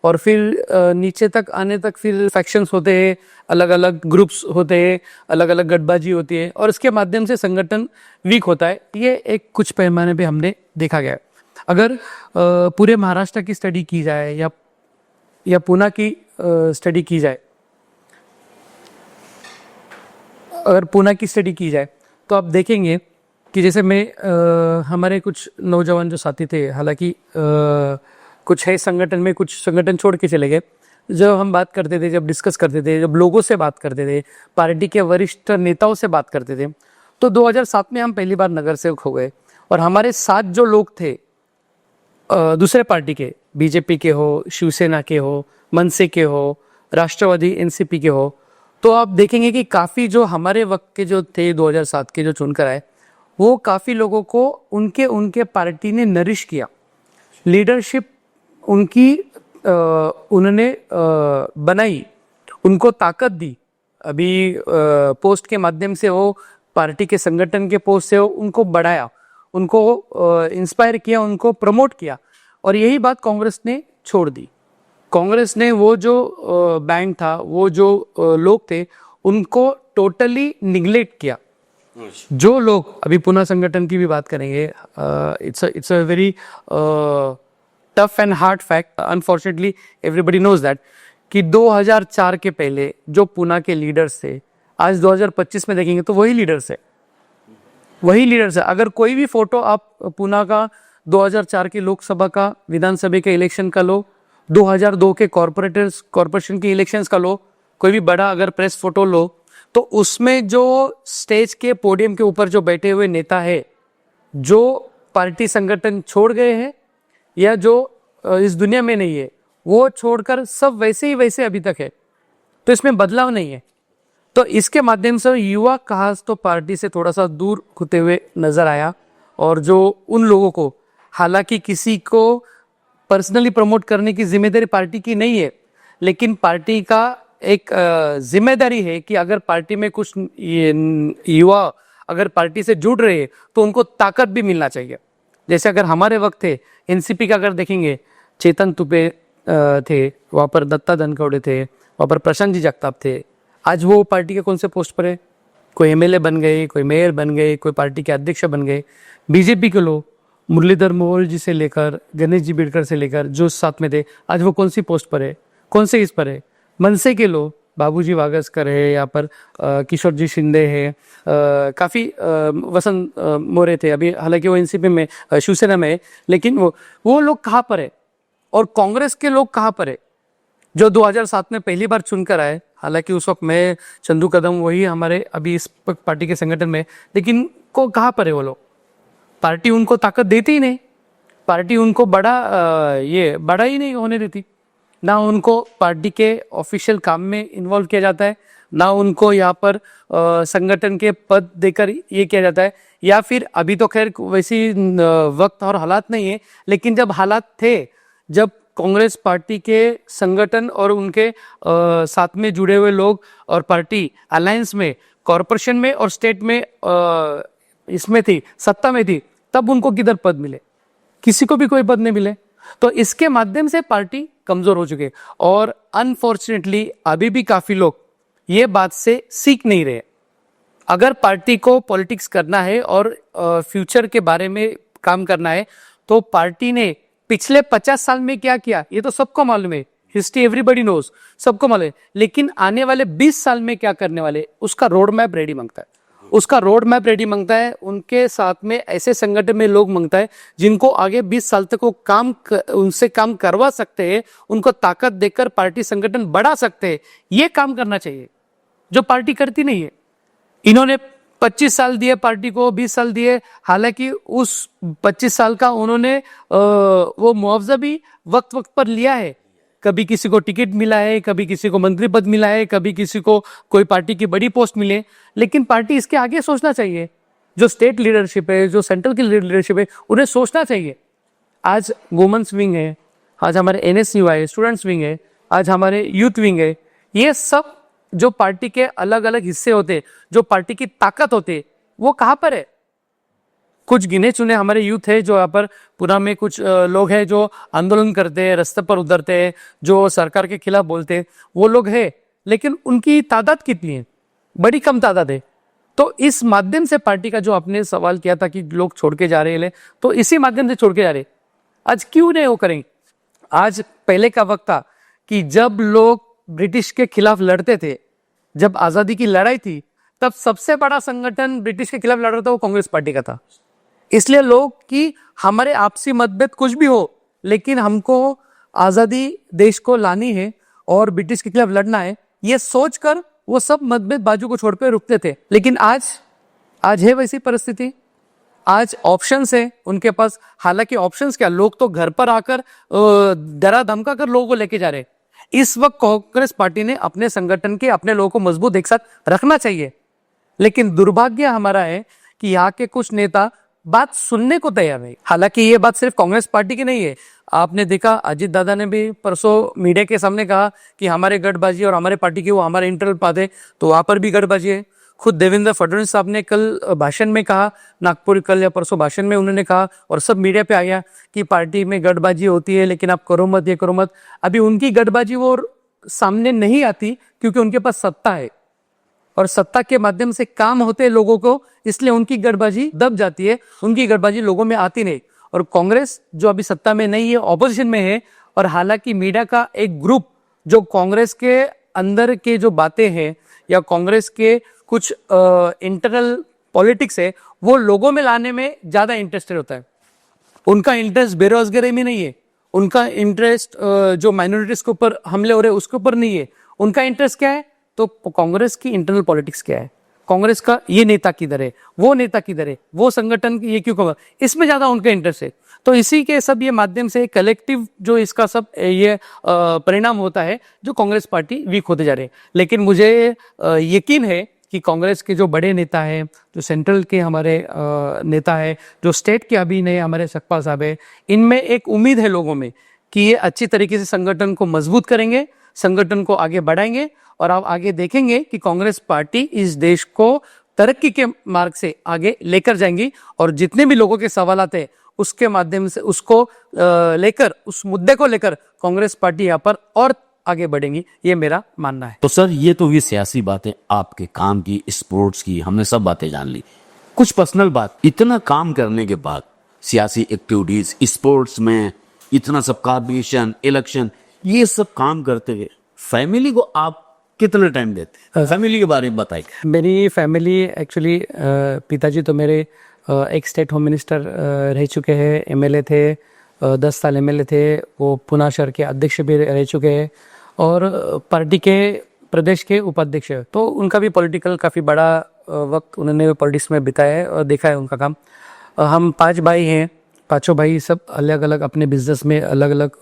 S2: और फिर नीचे तक आने तक फिर फैक्शंस होते हैं, अलग अलग ग्रुप्स होते हैं, अलग अलग गठबाजी होती है और इसके माध्यम से संगठन वीक होता है। ये एक कुछ पैमाने पे हमने देखा गया है। अगर पूरे महाराष्ट्र की स्टडी की जाए या पुणे की स्टडी की जाए, अगर पुणे की स्टडी की जाए तो आप देखेंगे कि जैसे हमारे कुछ नौजवान जो साथी थे, हालांकि कुछ है संगठन में, कुछ संगठन छोड़ के चले गए। जब हम बात करते थे, जब डिस्कस करते थे, जब लोगों से बात करते थे, पार्टी के वरिष्ठ नेताओं से बात करते थे, तो 2007 में हम पहली बार नगर सेवक हो गए और हमारे साथ जो लोग थे दूसरे पार्टी के, बीजेपी के हो, शिवसेना के हो, मनसे के हो, राष्ट्रवादी एनसीपी के हो, तो आप देखेंगे कि काफ़ी जो हमारे वक्त के जो थे 2007 के जो चुनकर आए, वो काफ़ी लोगों को उनके पार्टी ने नरिश किया, लीडरशिप उनकी उन्होंने बनाई, उनको ताकत दी। अभी पोस्ट के माध्यम से हो, पार्टी के संगठन के पोस्ट से हो, उनको बढ़ाया, उनको इंस्पायर किया, उनको प्रमोट किया और यही बात कांग्रेस ने छोड़ दी। कांग्रेस ने वो जो बैंक था, वो जो लोग थे, उनको टोटली निग्लेक्ट किया। जो लोग, अभी पुनः संगठन की भी बात करेंगे, it's a very tough and hard fact, unfortunately everybody knows that, कि 2004 के पहले जो पुणे के लीडर्स थे, आज 2025 में देखेंगे तो वही लीडर्स है, वही लीडर्स है। अगर कोई भी फोटो आप पुणे का 2004 की लोकसभा का, विधानसभा के इलेक्शन का लो, 2002 के कॉर्पोरेशन की इलेक्शंस का लो, कोई भी बड़ा अगर प्रेस फोटो लो, तो उसमें जो स्टेज के पोडियम के ऊपर जो बैठे हुए नेता है, जो पार्टी संगठन छोड़ गए हैं या जो इस दुनिया में नहीं है, वो छोड़कर सब वैसे ही वैसे अभी तक है, तो इसमें बदलाव नहीं है। तो इसके माध्यम से युवा खास तो पार्टी से थोड़ा सा दूर होते हुए नजर आया और जो उन लोगों को, हालांकि किसी को पर्सनली प्रमोट करने की जिम्मेदारी पार्टी की नहीं है, लेकिन पार्टी का एक जिम्मेदारी है कि अगर पार्टी में कुछ युवा अगर पार्टी से जुड़ रहे हैं तो उनको ताकत भी मिलना चाहिए। जैसे अगर हमारे वक्त थे, एनसीपी का अगर देखेंगे, चेतन तुपे थे, वहाँ पर दत्ता धनखड़ थे, वहाँ पर प्रशांत जी जगताप थे, आज वो पार्टी के कौन से पोस्ट पर है? कोई एमएलए बन गए, कोई मेयर बन गए, कोई पार्टी के अध्यक्ष बन गए। बीजेपी के लोग, मुरलीधर मोहोल जी से लेकर गणेश जी बिडकर से लेकर जो साथ में थे, आज वो कौन सी पोस्ट पर है, कौन से इस पर है? मनसे के लोग, बाबूजी वागस्कर है, यहाँ पर किशोर जी शिंदे है, काफ़ी वसंत मोरे थे, अभी हालांकि वो एनसीपी में, शिवसेना में है, लेकिन वो लोग कहाँ पर है? और कांग्रेस के लोग कहाँ पर है जो 2007 में पहली बार चुनकर आए? हालांकि उस वक्त मैं, चंदू कदम, वही हमारे अभी इस पार्टी के संगठन में, लेकिन को कहाँ पर है वो लोग? पार्टी उनको ताकत देती ही नहीं, पार्टी उनको बड़ा ही नहीं होने देती, ना उनको पार्टी के ऑफिशियल काम में इन्वॉल्व किया जाता है, ना उनको यहाँ पर संगठन के पद देकर ये किया जाता है, या फिर अभी तो खैर वैसी वक्त और हालात नहीं है, लेकिन जब हालात थे, जब कांग्रेस पार्टी के संगठन और उनके साथ में जुड़े हुए लोग और पार्टी अलायंस में, कॉरपोरेशन में और स्टेट में इसमें थी, सत्ता में थी, तब उनको किधर पद मिले? किसी को भी कोई पद नहीं मिले। तो इसके माध्यम से पार्टी कमजोर हो चुके और अनफॉर्चुनेटली अभी भी काफी लोग ये बात से सीख नहीं रहे। अगर पार्टी को पॉलिटिक्स करना है और फ्यूचर के बारे में काम करना है, तो पार्टी ने पिछले 50 साल में क्या किया ये तो सबको मालूम है, हिस्ट्री एवरीबडी नोज, सबको मालूम है, लेकिन आने वाले 20 साल में क्या करने वाले, उसका रोड मैप रेडी मांगता है। उसका रोड मैप रेडी मांगता है, उनके साथ में ऐसे संगठन में लोग मांगता है जिनको आगे 20 साल तक वो उनसे काम करवा सकते हैं, उनको ताकत देकर पार्टी संगठन बढ़ा सकते हैं। ये काम करना चाहिए जो पार्टी करती नहीं है। इन्होंने 25 साल दिए पार्टी को, 20 साल दिए, हालांकि उस 25 साल का उन्होंने वो मुआवजा भी वक्त वक्त पर लिया है। कभी किसी को टिकट मिला है, कभी किसी को मंत्री पद मिला है, कभी किसी को कोई पार्टी की बड़ी पोस्ट मिले, लेकिन पार्टी इसके आगे सोचना चाहिए। जो स्टेट लीडरशिप है, जो सेंट्रल की लीडरशिप है, उन्हें सोचना चाहिए। आज वुमेन्स विंग है, आज हमारे NSUI है, स्टूडेंट्स विंग है, आज हमारे यूथ विंग है। ये सब जो पार्टी के अलग अलग हिस्से होते, जो पार्टी की ताकत होते, वो कहाँ पर है? कुछ गिने चुने हमारे यूथ है जो यहाँ पर पुरा में कुछ लोग हैं जो आंदोलन करते हैं, रास्ते पर उतरते हैं, जो सरकार के खिलाफ बोलते हैं, वो लोग हैं, लेकिन उनकी तादाद कितनी है? बड़ी कम तादाद है। तो इस माध्यम से पार्टी का जो आपने सवाल किया था कि लोग छोड़ के जा रहे हैं, तो इसी माध्यम से छोड़ के जा रहे। आज क्यों नहीं वो करेंगे? आज पहले का वक्त था कि जब लोग ब्रिटिश के खिलाफ लड़ते थे, जब आजादी की लड़ाई थी, तब सबसे बड़ा संगठन ब्रिटिश के खिलाफ लड़ रहा था वो कांग्रेस पार्टी का था। इसलिए लोग कि हमारे आपसी मतभेद कुछ भी हो, लेकिन हमको आजादी देश को लानी है और ब्रिटिश के खिलाफ लड़ना है, ये सोचकर वो सब मतभेद बाजू को छोड़ पे रुकते थे। लेकिन आज है वैसी परिस्थिति। आज ऑप्शंस है उनके पास। हालांकि ऑप्शंस क्या, लोग तो घर पर आकर डरा धमका कर लोगों को लेके जा रहे। इस वक्त कांग्रेस पार्टी ने अपने संगठन के, अपने लोगों को मजबूत एक साथ रखना चाहिए। लेकिन दुर्भाग्य हमारा है कि यहाँ के कुछ नेता बात सुनने को तैयार नहीं। हालांकि ये बात सिर्फ कांग्रेस पार्टी की नहीं है। आपने देखा अजीत दादा ने भी परसों मीडिया के सामने कहा कि हमारे गठबाजी और हमारे पार्टी की वो हमारे इंटरनल बात है, तो वहां पर भी गठबाजी है। खुद देवेंद्र फडणवीस साहब ने कल भाषण में कहा, नागपुर कल या परसों भाषण में उन्होंने कहा और सब मीडिया पे आ गया कि पार्टी में गठबाजी होती है, लेकिन आप करो मत, ये करो मत। अभी उनकी गठबाजी वो सामने नहीं आती क्योंकि उनके पास सत्ता है और सत्ता के माध्यम से काम होते हैं लोगों को, इसलिए उनकी गठबाजी दब जाती है, उनकी गठबाजी लोगों में आती नहीं। और कांग्रेस जो अभी सत्ता में नहीं है, ऑपोजिशन में है, और हालांकि मीडिया का एक ग्रुप जो कांग्रेस के अंदर के जो बातें हैं या कांग्रेस के कुछ इंटरनल पॉलिटिक्स है, वो लोगों में लाने में ज्यादा इंटरेस्टेड होता है। उनका इंटरेस्ट बेरोजगारी में नहीं है, उनका इंटरेस्ट जो माइनॉरिटीज के ऊपर हमले हो रहे हैं उसके ऊपर नहीं है। उनका इंटरेस्ट क्या है? तो कांग्रेस की इंटरनल पॉलिटिक्स क्या है, कांग्रेस का ये नेता किधर है, वो नेता किधर है, वो संगठन ये क्यों कर, इसमें ज्यादा उनका इंटरेस्ट है। तो इसी के सब ये माध्यम से कलेक्टिव जो इसका सब ये परिणाम होता है, जो कांग्रेस पार्टी वीक होते जा रही है। लेकिन मुझे यकीन है कि कांग्रेस के जो बड़े नेता है, जो सेंट्रल के हमारे नेता है, जो स्टेट के अभी नए हमारे सतपाल साहब है, इनमें एक उम्मीद है लोगों में कि ये अच्छी तरीके से संगठन को मजबूत करेंगे, संगठन को आगे बढ़ाएंगे। और आप आगे देखेंगे कि कांग्रेस पार्टी इस देश को तरक्की के मार्ग से आगे लेकर जाएंगी और जितने भी लोगों के सवाल आते हैं उसके माध्यम से उसको लेकर, उस मुद्दे को लेकर कांग्रेस पार्टी यहाँ पर और आगे बढ़ेंगी, ये मेरा मानना है।
S1: तो सर ये तो हुई सियासी बातें, आपके काम की, स्पोर्ट्स की, हमने सब बातें जान ली। कुछ पर्सनल बात, इतना काम करने के बाद सियासी एक्टिविटीज, स्पोर्ट्स में इतना सब कॉम्पिटिशन, इलेक्शन, ये सब काम करते हुए फैमिली को आप कितना टाइम देते हैं? फैमिली के बारे में बताइए।
S2: मेरी फैमिली एक्चुअली, पिताजी तो मेरे एक स्टेट होम मिनिस्टर रह चुके हैं, MLA थे, 10 साल MLA थे, वो पुणे शहर के अध्यक्ष भी रह चुके हैं और पार्टी के प्रदेश के उपाध्यक्ष, तो उनका भी पॉलिटिकल काफ़ी बड़ा वक्त उन्होंने पॉलिटिक्स में बिताया है और देखा है उनका काम। हम 5 भाई हैं, पांचों भाई सब अलग अलग अपने बिजनेस में अलग अलग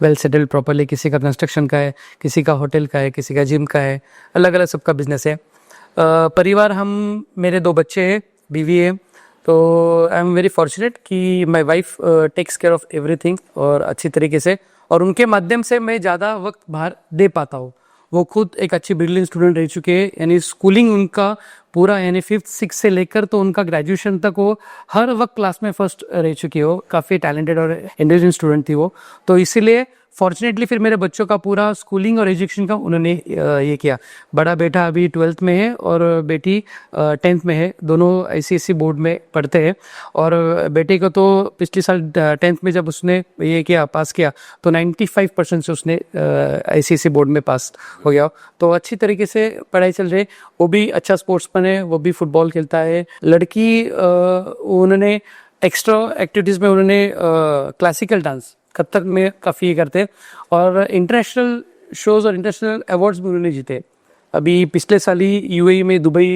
S2: वेल सेटल्ड प्रॉपरली। किसी का कंस्ट्रक्शन का है, किसी का होटल का है, किसी का जिम का है, अलग अलग सबका बिजनेस है। परिवार, हम मेरे 2 बच्चे हैं, बीवी है, तो आई एम वेरी फॉर्चुनेट कि my wife takes care of everything और अच्छी तरीके से, और उनके माध्यम से मैं ज़्यादा वक्त बाहर दे पाता हूँ। वो खुद एक अच्छी ब्रिलियंट स्टूडेंट रह चुके हैं, यानी स्कूलिंग उनका पूरा, यानी 5th 6th से लेकर तो उनका ग्रेजुएशन तक वो हर वक्त क्लास में फर्स्ट रह चुकी हो। काफ़ी टैलेंटेड और इंटेलिजेंट स्टूडेंट थी वो। तो इसीलिए फॉर्चुनेटली फिर मेरे बच्चों का पूरा स्कूलिंग और एजुकेशन का उन्होंने ये किया। बड़ा बेटा अभी 12th में है और बेटी 10th में है, दोनों ICSE बोर्ड में पढ़ते हैं। और बेटे को तो पिछले साल 10th में जब उसने ये किया, पास किया, तो 95% से उसने ICSE बोर्ड में पास हो गया। तो अच्छी तरीके से पढ़ाई चल रही है। वो भी अच्छा स्पोर्ट्समैन है, वो भी फुटबॉल खेलता है। लड़की उन्होंने एक्स्ट्रा एक्टिविटीज़ में उन्होंने क्लासिकल डांस, कथक में काफ़ी ये करते हैं और इंटरनेशनल शोज़ और इंटरनेशनल अवार्ड्स भी उन्होंने जीते। अभी पिछले साल ही UAE में, दुबई,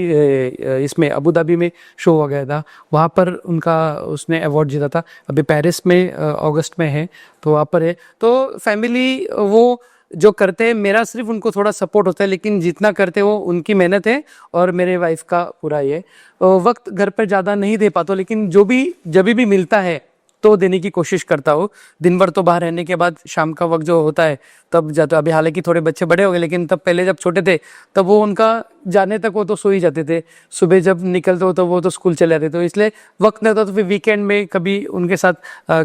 S2: इसमें अबू धाबी में शो हो गया था, वहाँ पर उनका उसने अवार्ड जीता था। अभी पेरिस में अगस्त में है, तो वहाँ पर है। तो फैमिली वो जो करते हैं, मेरा सिर्फ उनको थोड़ा सपोर्ट होता है, लेकिन जितना करते हैं वो उनकी मेहनत है और मेरे वाइफ का पूरा ये वक्त घर पर ज़्यादा नहीं दे पाता, लेकिन जो भी जब भी मिलता है तो देने की कोशिश करता हूँ। दिन भर तो बाहर रहने के बाद शाम का वक्त जो होता है तब जाता। अभी हालांकि थोड़े बच्चे बड़े हो गए, लेकिन तब पहले जब छोटे थे तब वो उनका जाने तक वो तो सो ही जाते थे। सुबह जब निकलते हो तो वो तो स्कूल चले जाते, तो इसलिए वक्त नहीं होता। तो फिर वीकेंड में कभी उनके साथ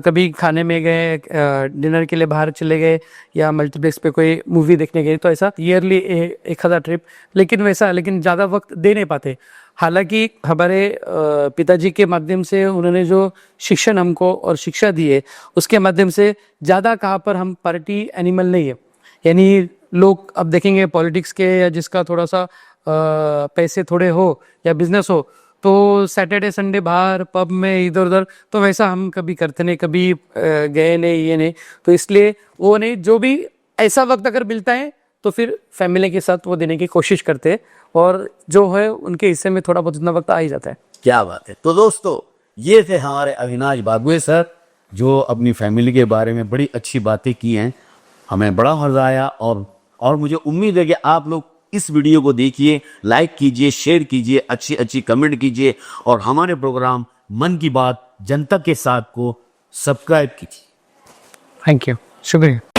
S2: कभी खाने में गए, डिनर के लिए बाहर चले गए, या मल्टीप्लेक्स पे कोई मूवी देखने गए, तो ऐसा ईयरली एक आधा ट्रिप, लेकिन ज़्यादा वक्त दे नहीं पाते। हालांकि हमारे पिताजी के माध्यम से उन्होंने जो शिक्षण हमको और शिक्षा दी है, उसके माध्यम से ज़्यादा कहाँ पर हम पार्टी एनिमल नहीं है। यानी लोग अब देखेंगे पॉलिटिक्स के, या जिसका थोड़ा सा पैसे थोड़े हो या बिजनेस हो, तो सैटरडे संडे बाहर पब में इधर उधर, तो वैसा हम कभी करते नहीं, कभी गए नहीं, ये नहीं। तो इसलिए वो नहीं, जो भी ऐसा वक्त अगर मिलता है तो फिर फैमिली के साथ वो देने की कोशिश करते हैं, और जो है उनके हिस्से में थोड़ा बहुत इतना वक्त आ ही जाता है।
S1: क्या बात है। तो दोस्तों, ये थे हमारे अविनाश बागवे सर, जो अपनी फैमिली के बारे में बड़ी अच्छी बातें की हैं। हमें बड़ा मजा आया, और मुझे उम्मीद है कि आप लोग इस वीडियो को देखिए, लाइक कीजिए, शेयर कीजिए, अच्छी अच्छी कमेंट कीजिए, और हमारे प्रोग्राम मन की बात जनता के साथ को सब्सक्राइब कीजिए।
S2: थैंक यू, शुक्रिया।